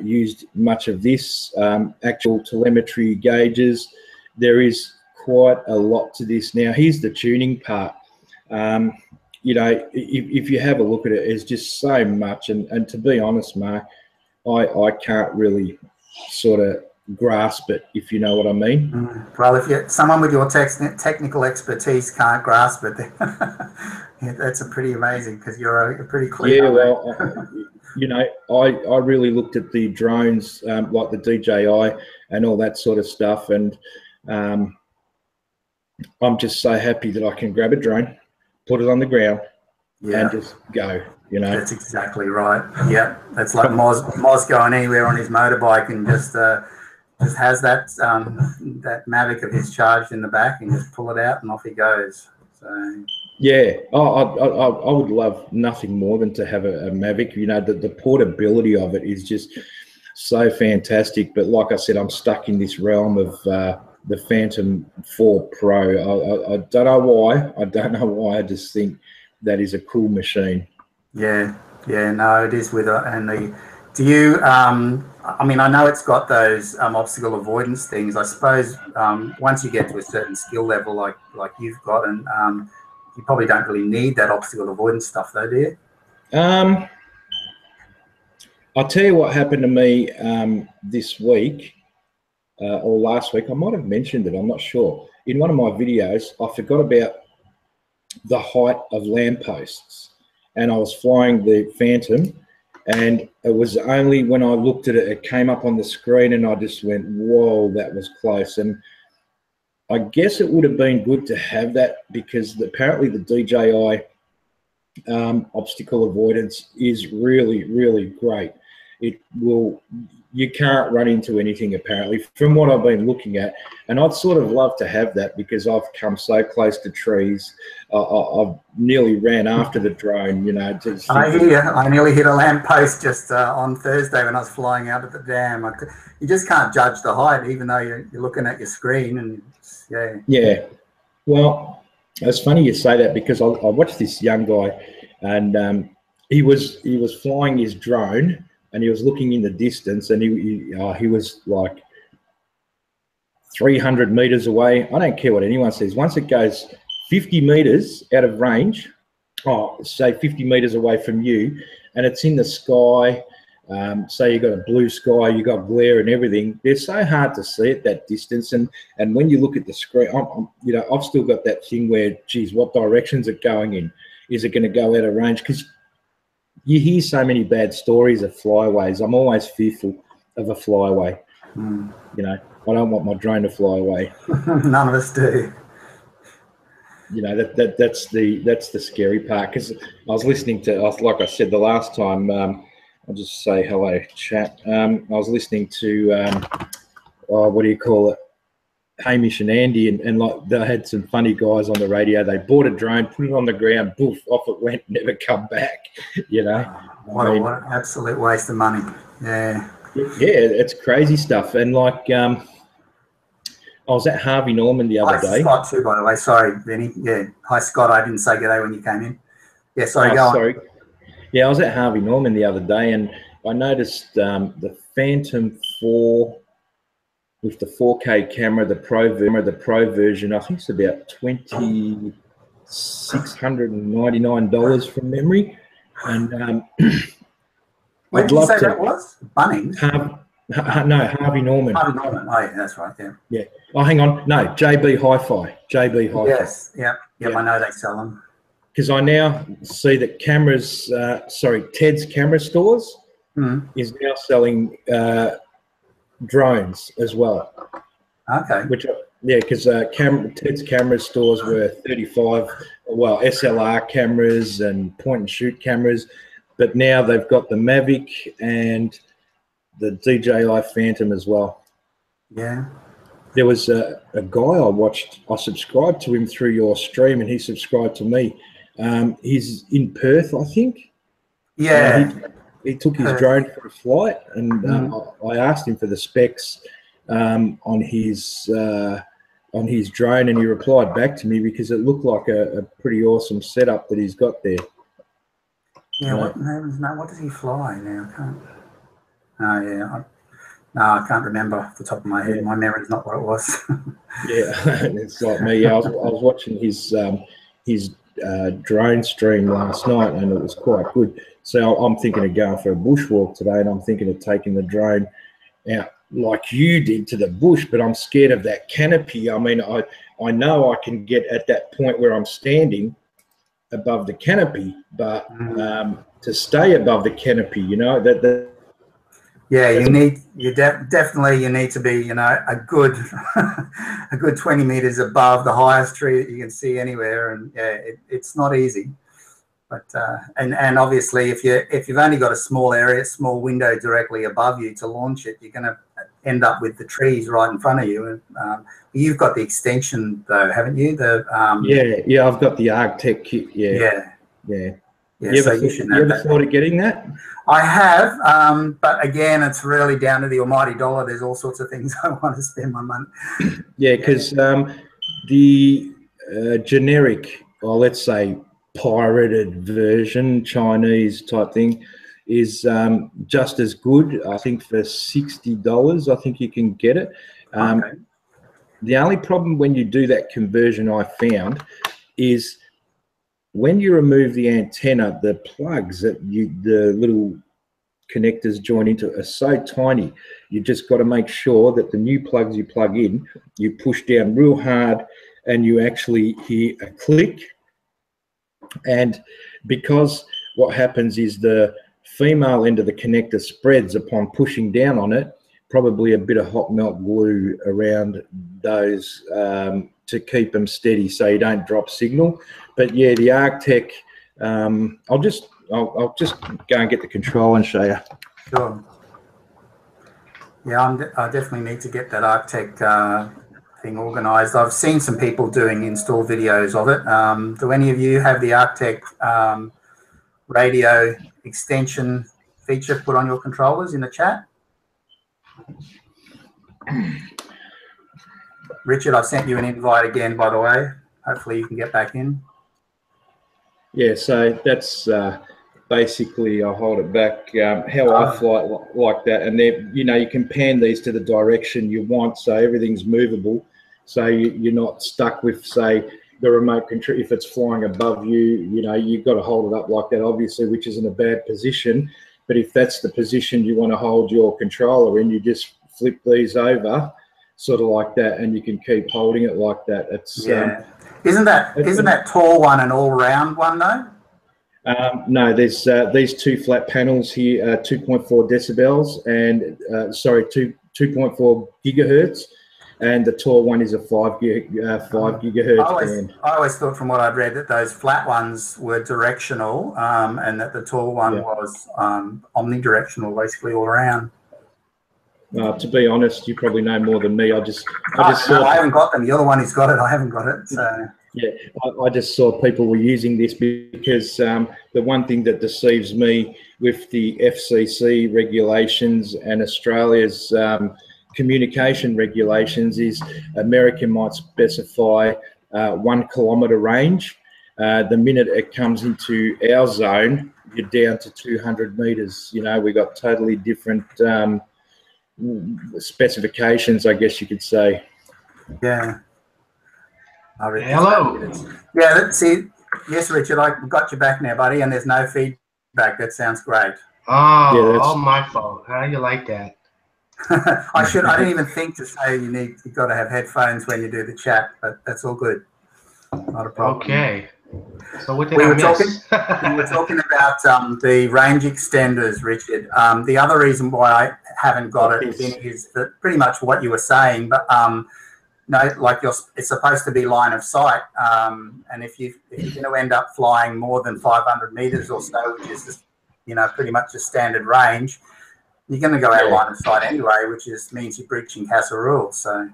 used much of this. Actual telemetry gauges. There is quite a lot to this. Now, here's the tuning part. You know, if you have a look at it, it's just so much. And to be honest, Mark, I can't really sort of grasp it, if you know what I mean. Well, if someone with your technical expertise can't grasp it, yeah, that's a pretty amazing, because you're a pretty clear. Yeah, well, you know, I really looked at the drones, like the DJI and all that sort of stuff, and I'm just so happy that I can grab a drone, put it on the ground, and just go. You know, that's exactly right. Yeah, that's like Moz going anywhere on his motorbike and just has that that Mavic of his charged in the back, and just pull it out and off he goes. So yeah, I would love nothing more than to have a Mavic. You know, the portability of it is just so fantastic. But like I said, I'm stuck in this realm of the Phantom 4 Pro. I don't know why. I don't know why. I just think that is a cool machine. Yeah, no, it is with it. And do you? I mean, I know it's got those obstacle avoidance things. I suppose once you get to a certain skill level, like you've got, and you probably don't really need that obstacle avoidance stuff, though, do you? I'll tell you what happened to me this week or last week. I might have mentioned it. I'm not sure. In one of my videos, I forgot about the height of lampposts, and I was flying the Phantom, And it was only when I looked at it, it came up on the screen, and I just went, whoa, that was close. And I guess it would have been good to have that, because apparently the DJI obstacle avoidance is really, really great. It will, you can't run into anything apparently from what I've been looking at, and I'd sort of love to have that, because I've come so close to trees. I've nearly ran after the drone, you know. I hear you. I nearly hit a lamppost just on Thursday when I was flying out of the dam. You just can't judge the height, even though you're looking at your screen, and yeah. Well, it's funny you say that, because I watched this young guy, and he was flying his drone, and he was looking in the distance, and he was like 300 meters away. I don't care what anyone says. Once it goes 50 meters out of range, say 50 meters away from you, and it's in the sky, say you got a blue sky, you got glare and everything, they're so hard to see at that distance. And when you look at the screen, you know, I've still got that thing where, geez, what direction's it going in? Is it going to go out of range? Because you hear so many bad stories of flyaways. I'm always fearful of a flyaway. You know, I don't want my drone to fly away. None of us do. You know, that's the scary part. Because I was listening to, like I said the last time, I'll just say hello, chat. I was listening to, what do you call it? Hamish and Andy, and like they had some funny guys on the radio. They bought a drone, put it on the ground, poof, off it went, never come back. You know, what an absolute waste of money. Yeah, it's crazy stuff. And like, I was at Harvey Norman the other day. Scott too, by the way. Sorry, Benny. Yeah, hi Scott. I didn't say g'day when you came in. Yeah, sorry. Go on. Yeah, I was at Harvey Norman the other day, and I noticed the Phantom 4 with the 4K camera, the Pro version. I think it's about $2,699 from memory. And where did you say that was? Bunnings? No, Harvey Norman. Harvey Norman. Oh, yeah, that's right. Yeah. Yeah. Oh, hang on. No, JB Hi-Fi. JB Hi-Fi. Yes. Yeah. I know they sell them. Because I now see that cameras, Ted's Camera Stores is now selling drones as well. Okay. Because Ted's Camera Stores were 35, well, SLR cameras and point and shoot cameras, but now they've got the Mavic and the DJI Phantom as well. Yeah. There was a guy I watched. I subscribed to him through your stream, and he subscribed to me. He's in Perth, I think. Yeah. He took his drone for a flight, and I asked him for the specs on his drone, and he replied back to me because it looked like a pretty awesome setup that he's got there. Yeah. What does he fly now? I can't remember off the top of my head. My memory's not what it was. Yeah, it's like me. I was watching his drone stream last night, and it was quite good. So I'm thinking of going for a bushwalk today, and I'm thinking of taking the drone out like you did to the bush, but I'm scared of that canopy. I mean, I know I can get at that point where I'm standing above the canopy, but to stay above the canopy, you know, definitely you need to be, you know, a good 20 meters above the highest tree that you can see anywhere, and it's not easy. But and obviously if you've only got a small window directly above you to launch it, you're going to end up with the trees right in front of you. And you've got the extension though, haven't you? I've got the Arctec kit. Yeah. You ever thought of getting that? I have, but again, it's really down to the almighty dollar. There's all sorts of things I want to spend my money. Yeah, because the generic, or let's say pirated version, Chinese type thing, is just as good. I think for $60, I think you can get it. Okay. The only problem when you do that conversion, I found, is when you remove the antenna, the plugs that the little connectors join into are so tiny. You just got to make sure that the new plugs you plug in, you push down real hard, and you actually hear a click. And because what happens is the female end of the connector spreads upon pushing down on it, probably a bit of hot melt glue around those to keep them steady so you don't drop signal. But yeah, the Arctec, I'll just go and get the control and show you. Sure. Yeah, I definitely need to get that Arctec thing organised. I've seen some people doing install videos of it. Do any of you have the Arctec radio extension feature put on your controllers in the chat? Richard, I've sent you an invite again, by the way. Hopefully you can get back in. Yeah, so that's basically, I'll hold it back, how I fly like that. And then, you know, you can pan these to the direction you want, so everything's movable. So you're not stuck with, say, the remote control. If it's flying above you, you know, you've got to hold it up like that, obviously, which isn't a bad position. But if that's the position you want to hold your controller in, you just flip these over, sort of like that, and you can keep holding it like that. It's isn't that tall one an all-round one though? No, there's these two flat panels here, 2.4 decibels, and sorry, 2.4 gigahertz, and the tall one is a 5 gigahertz. I always thought, from what I'd read, that those flat ones were directional, and that the tall one was omnidirectional, basically all around. To be honest, you probably know more than me. I haven't got them. You're the one who's got it. I haven't got it. So. Yeah, I just saw people were using this because the one thing that deceives me with the FCC regulations and Australia's communication regulations is America might specify 1 kilometre range. The minute it comes into our zone, you're down to 200 metres. You know, we got totally different specifications, I guess you could say. Yeah. Hello. Yeah, let's see. Yes, Richard, I've got you back now, buddy, and there's no feedback. That sounds great. Oh, yeah, all my fault. How do you like that? I didn't even think to say you've got to have headphones when you do the chat, but that's all good. Not a problem. Okay. So what did I miss? We were talking about the range extenders, Richard. The other reason why I haven't got it in is that pretty much what you were saying, but no, like it's supposed to be line of sight, and if you're going to end up flying more than 500 meters or so, which is just, you know, pretty much a standard range, you're going to go out of line of sight anyway, which means you're breaching CASA rules. So.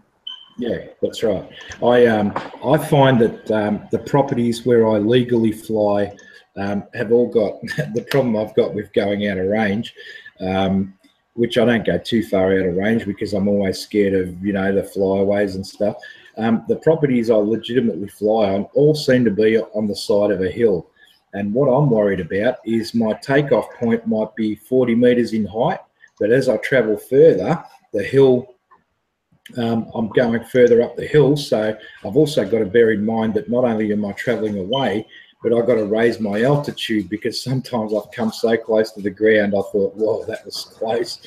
Yeah, that's right. I find that the properties where I legally fly have all got the problem I've got with going out of range, which I don't go too far out of range because I'm always scared of, you know, the flyaways and stuff. The properties I legitimately fly on all seem to be on the side of a hill. And what I'm worried about is my takeoff point might be 40 meters in height, but as I travel further, the hill, I'm going further up the hill. So I've also got to bear in mind that not only am I traveling away, but I've got to raise my altitude because sometimes I've come so close to the ground, I thought, whoa, that was close.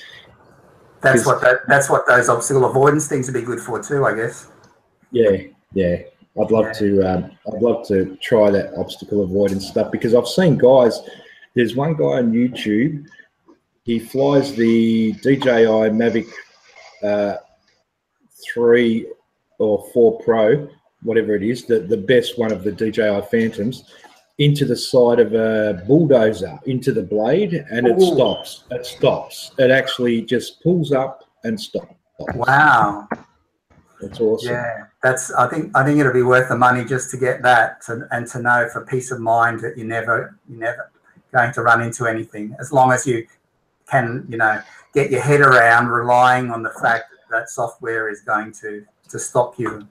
That's what those obstacle avoidance things would be good for too, I guess. Yeah, yeah. I'd love to try that obstacle avoidance stuff because I've seen guys. There's one guy on YouTube. He flies the DJI Mavic 3 or 4 Pro, whatever it is, the best one of the DJI Phantoms, into the side of a bulldozer, into the blade, and it stops. It stops. It actually just pulls up and stops. Wow. That's awesome. Yeah, I think it'll be worth the money just to get that and to know for peace of mind that you're never going to run into anything, as long as you can, you know, get your head around relying on the fact that software is going to stop you.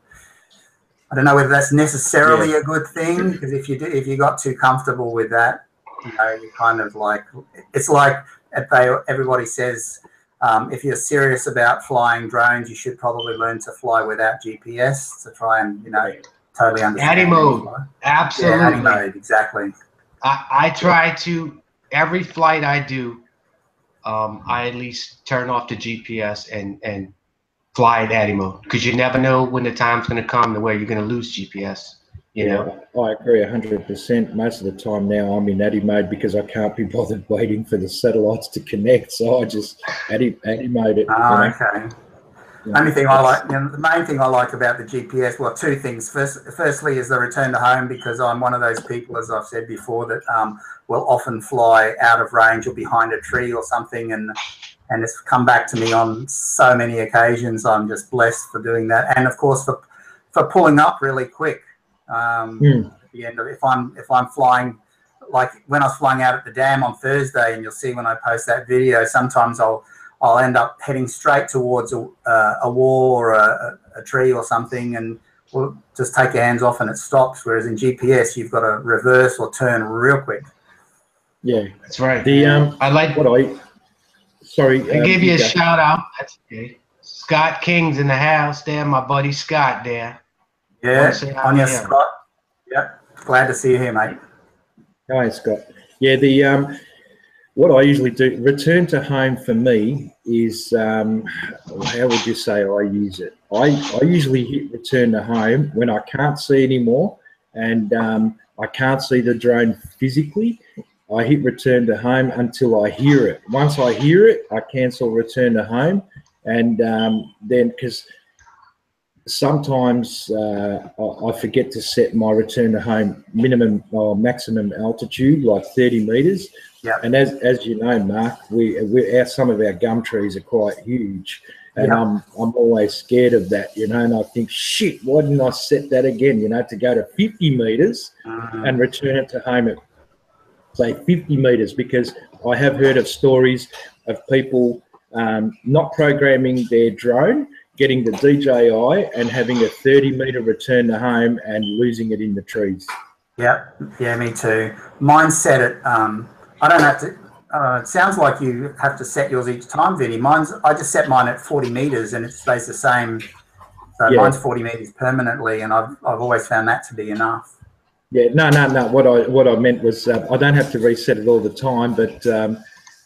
I don't know whether that's necessarily a good thing, because if you got too comfortable with that, you know, you kind of like, it's like everybody says, if you're serious about flying drones, you should probably learn to fly without GPS to try and, you know, totally understand. ADI mode, absolutely. Yeah, ADI mode, exactly. I try to, every flight I do, I at least turn off the GPS and fly at ADI mode, because you never know when the time's going to come to where you're going to lose GPS. You know? I agree 100%. Most of the time now I'm in Addy mode because I can't be bothered waiting for the satellites to connect. So I just Addy mode it. Oh, okay. Only thing I like, the main thing I like about the GPS, well, two things. Firstly is the return to home, because I'm one of those people, as I've said before, that will often fly out of range or behind a tree or something, and it's come back to me on so many occasions. I'm just blessed for doing that, and of course for pulling up really quick. At the end of, if I'm flying, like when I was flying out at the dam on Thursday, and you'll see when I post that video, sometimes I'll end up heading straight towards a wall or a tree or something, and we'll just take your hands off and it stops. Whereas in GPS, you've got to reverse or turn real quick. Yeah, that's right. I like what I. Sorry, I give you a shout out. That's okay. Scott King's in the house there, my buddy Scott there. Yeah, on your Scott. Yep, glad to see you here, mate. Hi, Scott. Yeah, what I usually do, return to home for me is, how would you say I use it? I usually hit return to home when I can't see anymore and I can't see the drone physically. I hit return to home until I hear it. Once I hear it, I cancel return to home, and then, because sometimes I forget to set my return to home minimum or maximum altitude, like 30 meters. Yep. And as you know, Mark, some of our gum trees are quite huge, and yep. I'm always scared of that, you know. And I think, shit, why didn't I set that again? You know, to go to 50 meters and return it to home at, say, 50 meters, because I have heard of stories of people not programming their drone, getting the DJI and having a 30-meter return to home and losing it in the trees. Yep. Yeah, me too. Mine's set at, I don't have to, it sounds like you have to set yours each time, Vinny. I just set mine at 40 meters and it stays the same. So yeah. Mine's 40 meters permanently, and I've always found that to be enough. Yeah, no. What I meant was I don't have to reset it all the time, but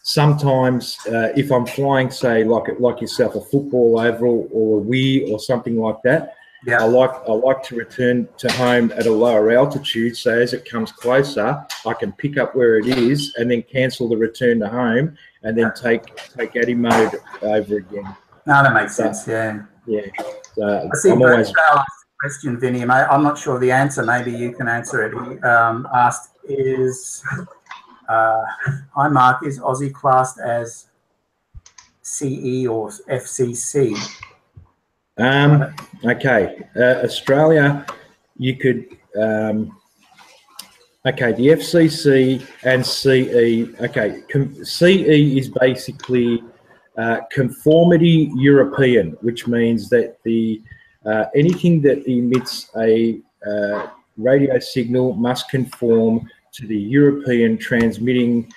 sometimes if I'm flying, say, like yourself, a football oval or a Wii or something like that, yeah. I like to return to home at a lower altitude, so as it comes closer, I can pick up where it is and then cancel the return to home and then take Addy mode over again. No, that makes sense. Yeah. Yeah. I see Brett asked a question, Vinny. I'm not sure the answer. Maybe you can answer it. He asked, hi Mark, is Aussie classed as CE or FCC? Okay, Australia, you could, okay, the FCC and CE, okay, CE is basically conformity European, which means that the anything that emits a radio signal must conform to the European transmitting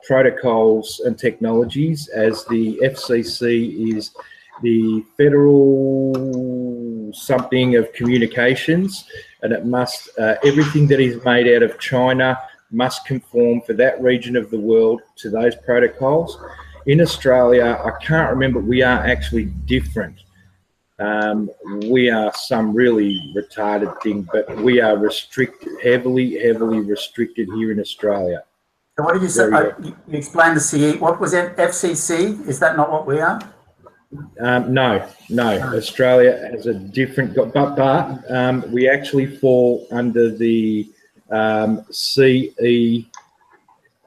protocols and technologies, as the FCC is the federal something of communications, and it must, everything that is made out of China must conform for that region of the world to those protocols. In Australia, I can't remember, we are actually different. We are some really retarded thing, but we are restricted, heavily restricted here in Australia. So what did you say? You explained the CE. What was it? FCC? Is that not what we are? No. Australia has a different, but we actually fall under the CE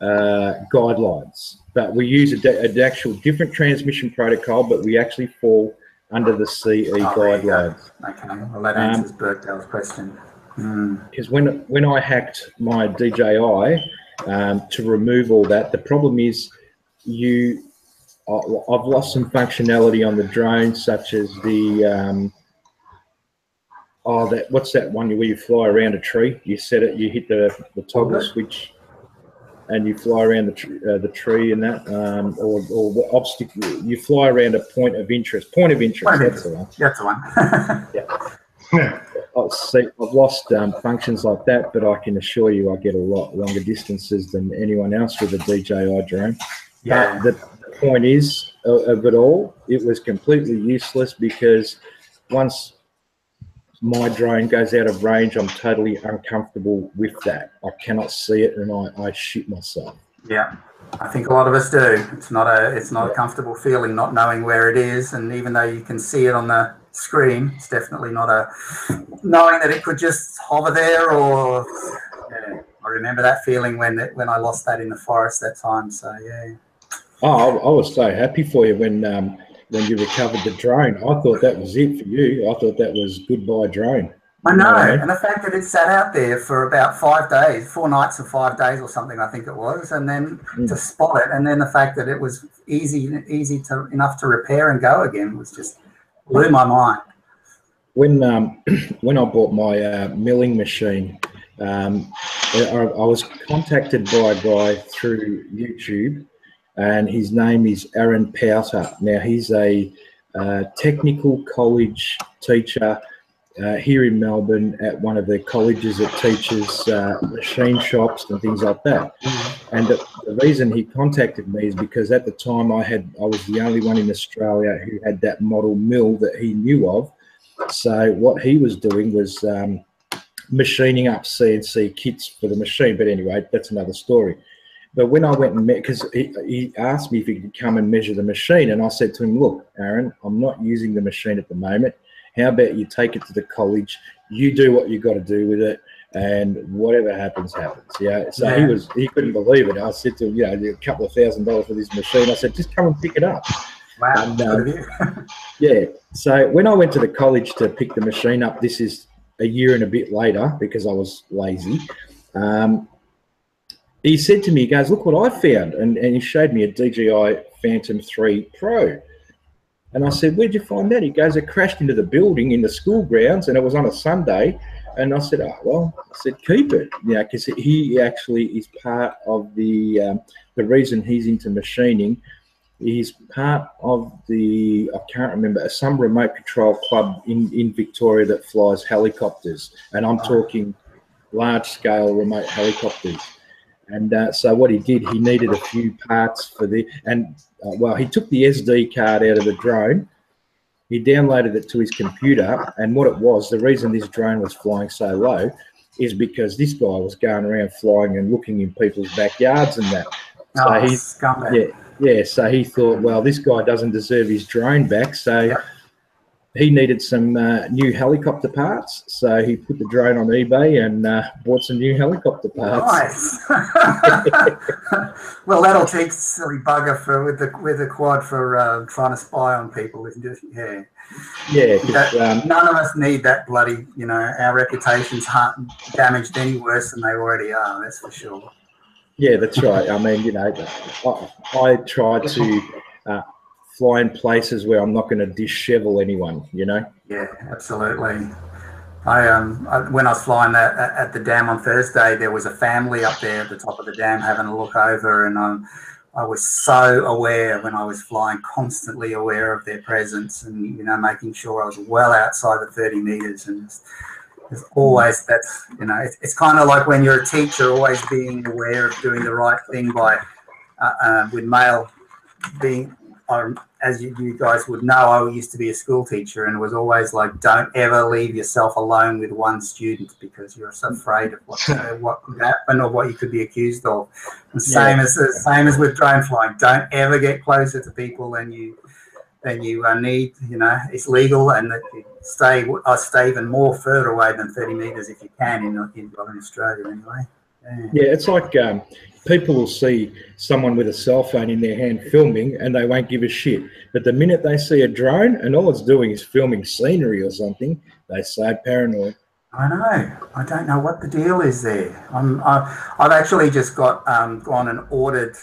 guidelines. But we use an actual different transmission protocol, but we actually fall under the CE guidelines. Okay, well that answers Burkdale's question. Because when I hacked my DJI to remove all that, the problem is I've lost some functionality on the drone, such as the what's that one where you fly around a tree? You set it, you hit the toggle switch, and you fly around the tree and that, or the obstacle. You fly around a point of interest. That's the one. That's the one. Yeah. I've lost functions like that, but I can assure you I get a lot longer distances than anyone else with a DJI drone. Yeah. But the point is of it all, it was completely useless, because once my drone goes out of range, I'm totally uncomfortable with that. I cannot see it, and I shit myself. Yeah, I think a lot of us do. It's not a comfortable feeling not knowing where it is, and even though you can see it on the screen, it's definitely not a knowing that it could just hover there. Or yeah, I remember that feeling when I lost that in the forest that time. So yeah. Oh, I was so happy for you when you recovered the drone. I thought that was it for you. I thought that was goodbye drone. I know, and the fact that it sat out there for about 5 days, 4 nights and 5 days or something, I think it was, and then to spot it, and then the fact that it was enough to repair and go again was just blew my mind. When I bought my milling machine, I was contacted by a guy through YouTube, and his name is Aaron Powter. Now he's a technical college teacher here in Melbourne at one of the colleges that teaches machine shops and things like that. And the reason he contacted me is because at the time I was the only one in Australia who had that model mill that he knew of. So what he was doing was machining up CNC kits for the machine. But anyway, that's another story. But when I went and met, because he asked me if he could come and measure the machine, and I said to him, look, Aaron, I'm not using the machine at the moment. How about you take it to the college, you do what you got to do with it, and whatever happens, happens. Yeah. So he couldn't believe it. I said to him, you know, a couple of $1,000 for this machine. I said, just come and pick it up. Wow. And, yeah. So when I went to the college to pick the machine up, this is a year and a bit later because I was lazy. He said to me, he goes, look what I found. And he showed me a DJI Phantom 3 Pro. And I said, where'd you find that? He goes, it crashed into the building in the school grounds, and it was on a Sunday. And I said, oh, well, I said, keep it. Yeah, because he actually is part of the reason he's into machining. He's part of the, I can't remember, some remote control club in Victoria that flies helicopters. And I'm talking large-scale remote helicopters. And so what he did, he needed a few parts for well, he took the SD card out of the drone, he downloaded it to his computer, and what it was, the reason this drone was flying so low is because this guy was going around flying and looking in people's backyards and that. So so he thought, well, this guy doesn't deserve his drone back, so he needed some new helicopter parts, so he put the drone on eBay and bought some new helicopter parts. Nice. Well, that'll teach silly bugger with the quad for trying to spy on people. None of us need that bloody. You know, our reputations aren't damaged any worse than they already are. That's for sure. Yeah, that's right. I mean, you know, I try to fly in places where I'm not going to dishevel anyone, you know? Yeah, absolutely. When I was flying at the dam on Thursday, there was a family up there at the top of the dam having a look over, and I was so aware when I was flying, constantly aware of their presence, and, you know, making sure I was well outside the 30 meters. And there's always, that's, you know, it's kind of like when you're a teacher, always being aware of doing the right thing by, with male being, as you guys would know, I used to be a school teacher, and it was always like, don't ever leave yourself alone with one student because you're so afraid of what could happen or what you could be accused of. And same as with drone flying, don't ever get closer to people than you need. You know, it's legal, and that you stay even more further away than 30 meters if you can in Australia anyway. Yeah, it's like people will see someone with a cell phone in their hand filming and they won't give a shit. But the minute they see a drone and all it's doing is filming scenery or something, they're so paranoid. I know. I don't know what the deal is there. I've actually just gone and ordered.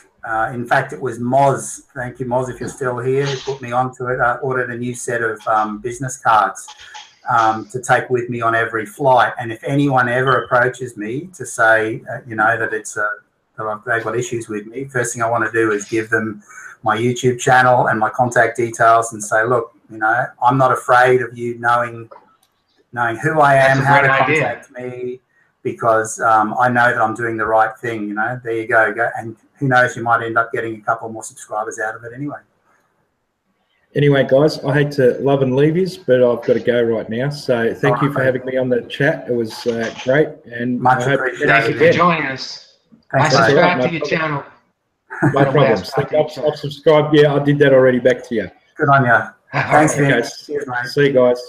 In fact, it was Moz. Thank you, Moz, if you're still here. He put me onto it. I ordered a new set of business cards to take with me on every flight. And if anyone ever approaches me to say, you know, that they've got issues with me, first thing I want to do is give them my YouTube channel and my contact details and say, look, you know, I'm not afraid of you knowing who I am, how to contact me, because I know that I'm doing the right thing. You know, there you go. And who knows, you might end up getting a couple more subscribers out of it anyway. Anyway, guys, I hate to love and leave you, but I've got to go right now. So thank you for having me on the chat. It was great, and Much I hope appreciated. Thank you for joining us. Thanks, I mate. subscribe no to your problem. channel. No problems. I've subscribed. Yeah, I did that already. Back to you. Good on you. Thanks, Okay. Vince. Cheers, mate. See you guys.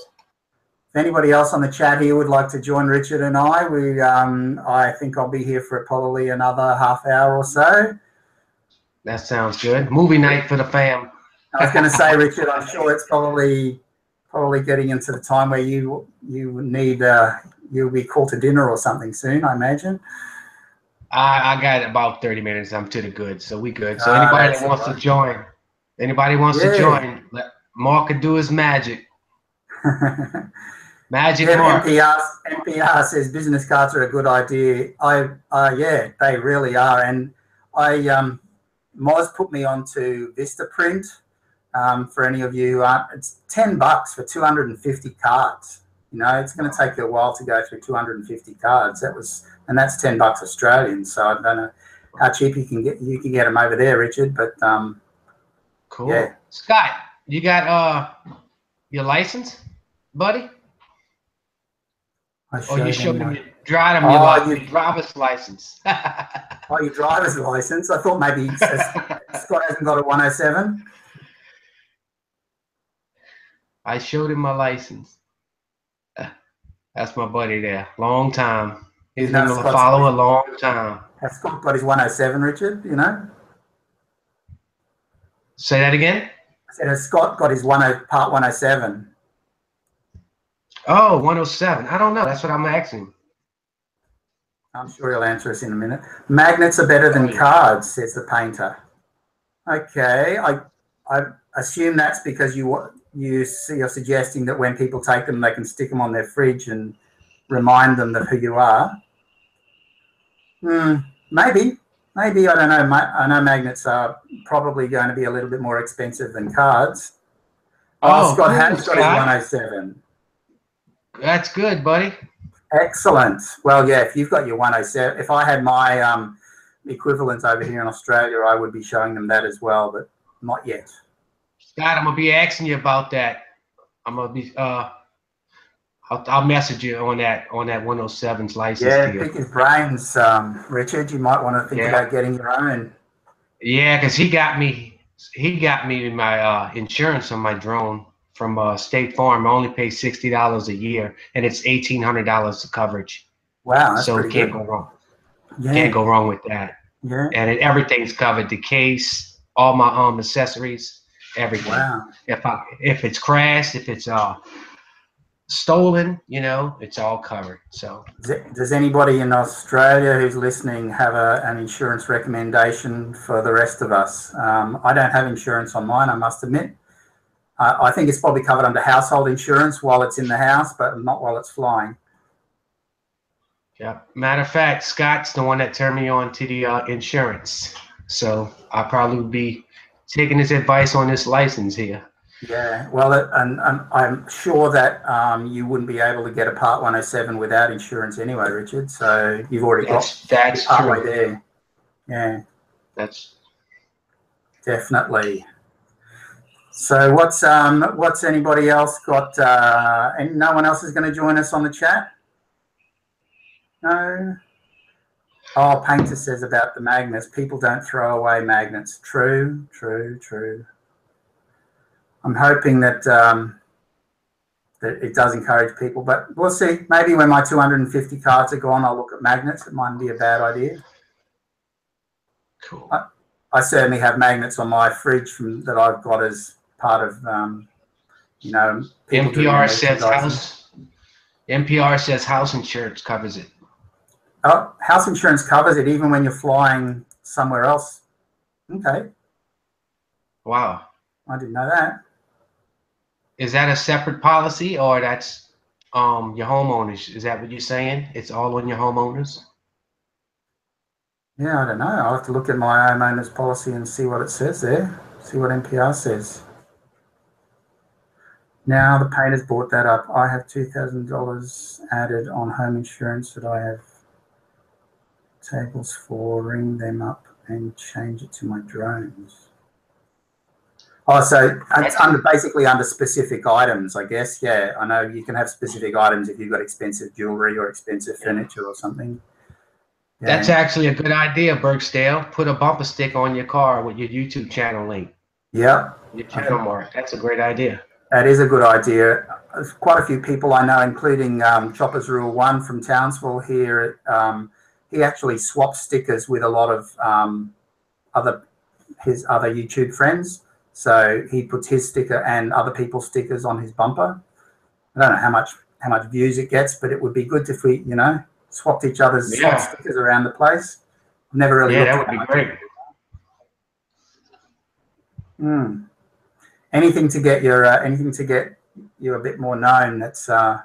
If anybody else on the chat here would like to join Richard and I think I'll be here for probably another half hour or so. That sounds good. Movie night for the fam. I was going to say, Richard, I'm sure it's probably getting into the time where you need you'll be called to dinner or something soon, I imagine. I got about 30 minutes. I'm to the good, so we good. So anybody that wants to join, to join, let Mark could do his magic. Magic Mark. NPR says business cards are a good idea. Yeah, they really are. And Moz put me onto Vistaprint. For any of you who aren't, it's $10 for 250 cards. You know, it's going to take you a while to go through 250 cards. That's $10 Australian. So I don't know how cheap you can get them over there, Richard. But cool. Yeah. Scott, you got your license, buddy? You showed him your driver's license. Oh, your driver's license? I thought maybe Scott hasn't got a 107. I showed him my license. That's my buddy there. Long time. He's been a follower a long time. Has Scott got his 107, Richard? You know? Say that again? I said, has Scott got his part 107? Oh, 107. I don't know. That's what I'm asking. I'm sure he'll answer us in a minute. Magnets are better than cards, says the painter. Okay, I assume that's because you're suggesting that when people take them, they can stick them on their fridge and remind them of who you are. Maybe, I don't know. I know magnets are probably going to be a little bit more expensive than cards. Scott has got his 107. That's good, buddy. Excellent. Well, yeah, if you've got your 107, if I had my equivalent over here in Australia, I would be showing them that as well, but not yet. Scott, I'm gonna be asking you about that. I'm gonna be I'll message you on that 107's license. Yeah, pick his brains, Richard. You might want to think about getting your own. Yeah, because he got me my insurance on my drone from State Farm. I only pay $60 a year, and it's $1,800 of coverage. Wow, that's so pretty can't good. go wrong. Yeah. Can't go wrong with that. Yeah. And everything's covered. The case, all my accessories, everything. Wow. If it's crashed, if it's stolen, it's all covered. So does anybody in Australia who's listening have an insurance recommendation for the rest of us? I don't have insurance on mine, I must admit. I think it's probably covered under household insurance while it's in the house, but not while it's flying. Yeah. Matter of fact, Scott's the one that turned me on to the insurance. So I'll probably be taking his advice on this license here. Yeah, well, and I'm sure that you wouldn't be able to get a Part 107 without insurance anyway, Richard. So you've already that's partway there. Yeah, that's definitely. So what's anybody else got? And no one else is going to join us on the chat. No. Oh, Painter says about the magnets. People don't throw away magnets. True, true, true. I'm hoping that that it does encourage people, but we'll see. Maybe when my 250 cards are gone, I'll look at magnets. It mightn't be a bad idea. Cool. I certainly have magnets on my fridge that I've got as part of, NPR says house insurance covers it. Oh, house insurance covers it even when you're flying somewhere else. Okay. Wow. I didn't know that. Is that a separate policy, or that's your homeowners? Is that what you're saying? It's all on your homeowners? Yeah, I don't know. I'll have to look at my homeowners policy and see what it says there. See what NPR says. Now the painter's brought that up. I have $2,000 added on home insurance that I have tables for. Ring them up and change it to my drones. Oh, so it's basically under specific items, I guess. Yeah, I know you can have specific items if you've got expensive jewelry or expensive furniture or something. Yeah. That's actually a good idea, Burksdale. Put a bumper stick on your car with your YouTube channel link. Yep. Your channel mark. That's a great idea. That is a good idea. There's quite a few people I know, including Chopper's Rule 1 from Townsville here. He actually swaps stickers with a lot of his other YouTube friends. So he puts his sticker and other people's stickers on his bumper. I don't know how much views it gets, but it would be good if we, swapped each other's stickers around the place. I've never really looked that would be great. Anything to get you a bit more known. That's why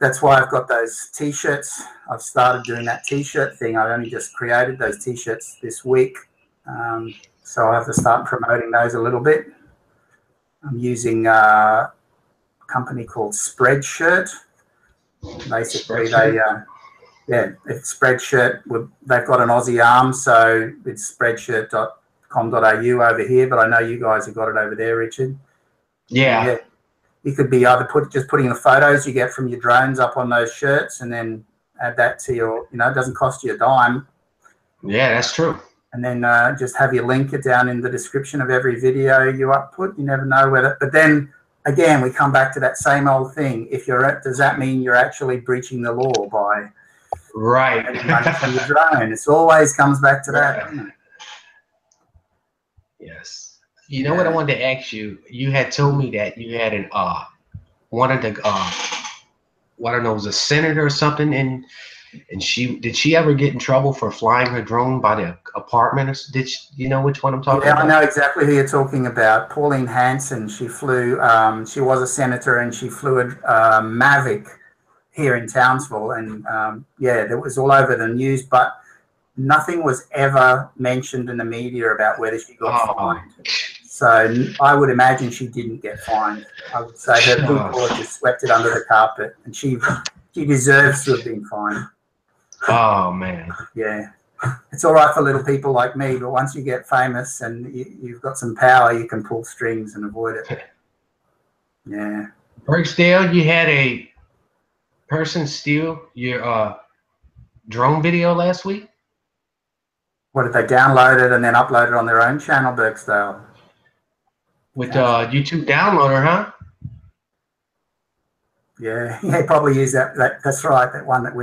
I've got those T-shirts. I've started doing that T-shirt thing. I've only just created those T-shirts this week. So I have to start promoting those a little bit. I'm using a company called Spreadshirt. Basically, it's Spreadshirt. They've got an Aussie arm, so it's spreadshirt.com.au over here. But I know you guys have got it over there, Richard. Yeah. You could be either putting the photos you get from your drones up on those shirts, and then add that to your. It doesn't cost you a dime. Yeah, that's true. And then just have your link down in the description of every video you upload. You never know whether. But then again, we come back to that same old thing. Does that mean you're actually breaching the law by having money from your drone? It always comes back to that. Doesn't it? Yes. You know what I wanted to ask you? You had told me that you had one of the I don't know, it was a senator or something, and did she ever get in trouble for flying her drone by the apartment? Did you know which one I'm talking about? Yeah, I know exactly who you're talking about. Pauline Hanson. She flew. She was a senator, and she flew a Mavic here in Townsville, and that was all over the news. But nothing was ever mentioned in the media about whether she got fined. So I would imagine she didn't get fined. I would say her people have just swept it under the carpet, and she deserves to have been fined. Oh man. Yeah. It's all right for little people like me, but once you get famous and you've got some power, you can pull strings and avoid it. Yeah. Burksdale, you had a person steal your drone video last week? What, did they download it and then upload it on their own channel, Burksdale? With YouTube downloader, huh? Yeah, probably use that. That's right, that one that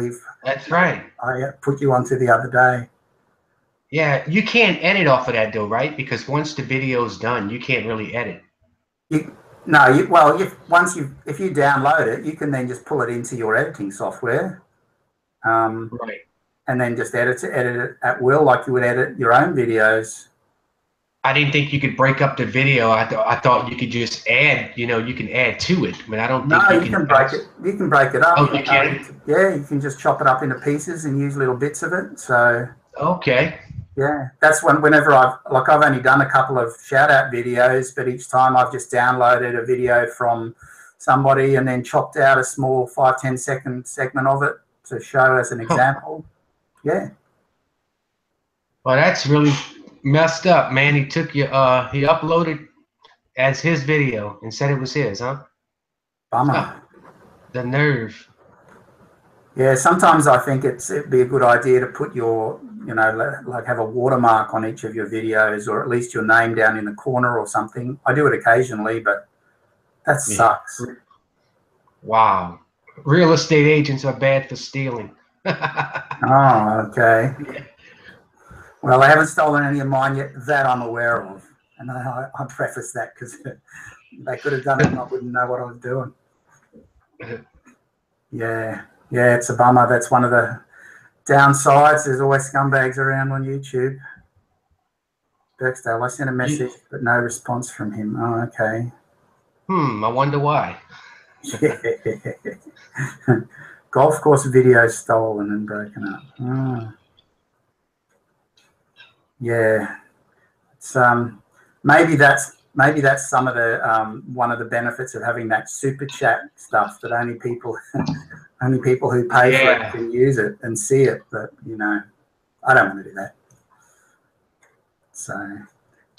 That's right. I put you onto the other day. Yeah, you can't edit off of that though, right? Because once the video's done, you can't really edit. If you download it, you can then just pull it into your editing software. Right. And then just edit it at will, like you would edit your own videos. I didn't think you could break up the video. I thought you could just add. You can add to it. I mean, I don't think you can break it. You can break it up. Oh, you can? Yeah, you can just chop it up into pieces and use little bits of it. So. Okay. Yeah, that's whenever I've only done a couple of shout out videos, but each time I've just downloaded a video from somebody and then chopped out a small 5-10 second segment of it to show as an example. Yeah. Well, that's really messed up, man. He took he uploaded as his video and said it was his, huh? Bummer. The nerve. Yeah, sometimes I think it'd be a good idea to put your, like have a watermark on each of your videos, or at least your name down in the corner or something. I do it occasionally, but that sucks. Wow. Real estate agents are bad for stealing. Oh, okay. Well, I haven't stolen any of mine yet that I'm aware of. And I preface that because they could have done it and I wouldn't know what I was doing. Yeah, it's a bummer. That's one of the downsides. There's always scumbags around on YouTube. Burksdale, I sent a message, but no response from him. Oh, okay. I wonder why. Golf course video stolen and broken up. Oh. Yeah, it's maybe that's some of the one of the benefits of having that super chat stuff, that only people who pay for it can use it and see it. But I don't want to do that. So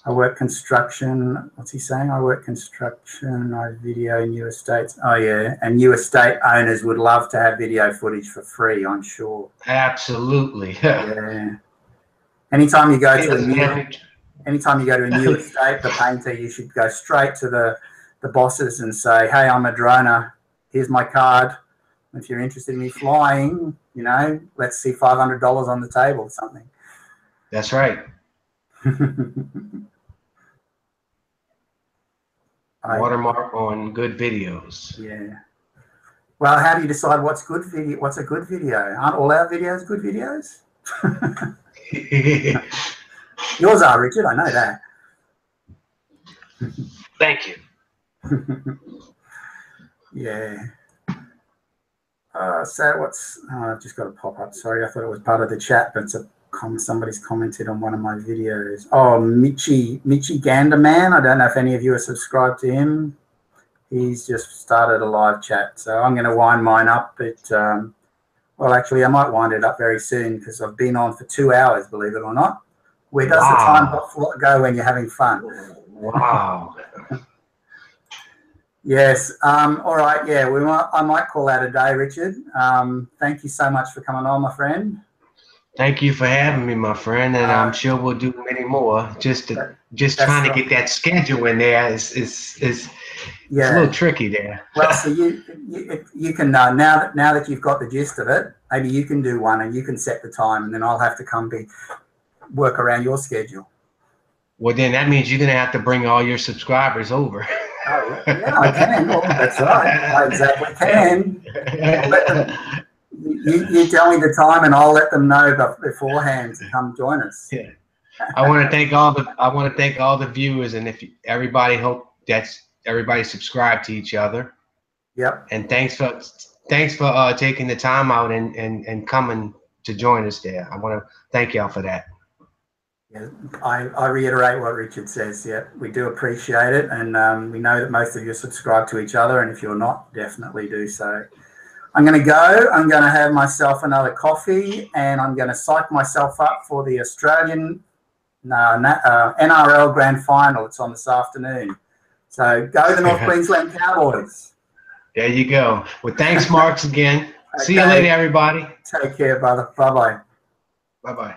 I work construction. What's he saying? I work construction. I video new estates. Oh yeah, and new estate owners would love to have video footage for free, I'm sure. Absolutely. Yeah. Anytime you go to a new estate, the painter, you should go straight to the bosses and say, "Hey, I'm a droner. Here's my card. If you're interested in me flying, you know, let's see $500 on the table or something." That's right. Watermark on good videos. Yeah. Well, how do you decide what's good video? What's a good video? Aren't all our videos good videos? Yours are, Richard. I know that. Thank you. Yeah. So what's? Oh, I've just got a pop up. Sorry, I thought it was part of the chat, but it's somebody's commented on one of my videos. Oh, Mitchy Ganderman. I don't know if any of you are subscribed to him. He's just started a live chat, so I'm going to wind mine up. But well, actually, I might wind it up very soon because I've been on for 2 hours. Believe it or not. Where does the time go when you're having fun? Wow. Yes. All right. Yeah. I might call that a day, Richard. Thank you so much for coming on, my friend. Thank you for having me, my friend, and I'm sure we'll do many more. Just trying to get that schedule in there is a little tricky there. Well, so you can now that you've got the gist of it, maybe you can do one and you can set the time, and then I'll have to come work around your schedule. Well, then that means you're gonna have to bring all your subscribers over. Oh, yeah, I can. Well, that's right. I exactly can. You tell me the time, and I'll let them know beforehand to come join us. Yeah. I want to thank all the viewers, and everybody subscribe to each other. Yep. And thanks for taking the time out and coming to join us there. I want to thank y'all for that. Yeah, I reiterate what Richard says. Yeah, we do appreciate it, and we know that most of you subscribe to each other, and if you're not, definitely do so. I'm going to go. I'm going to have myself another coffee, and I'm going to psych myself up for the Australian NRL Grand Final. It's on this afternoon. So go the North Queensland Cowboys. There you go. Well, thanks, Marks, again. Okay. See you later, everybody. Take care, brother. Bye-bye. Bye-bye.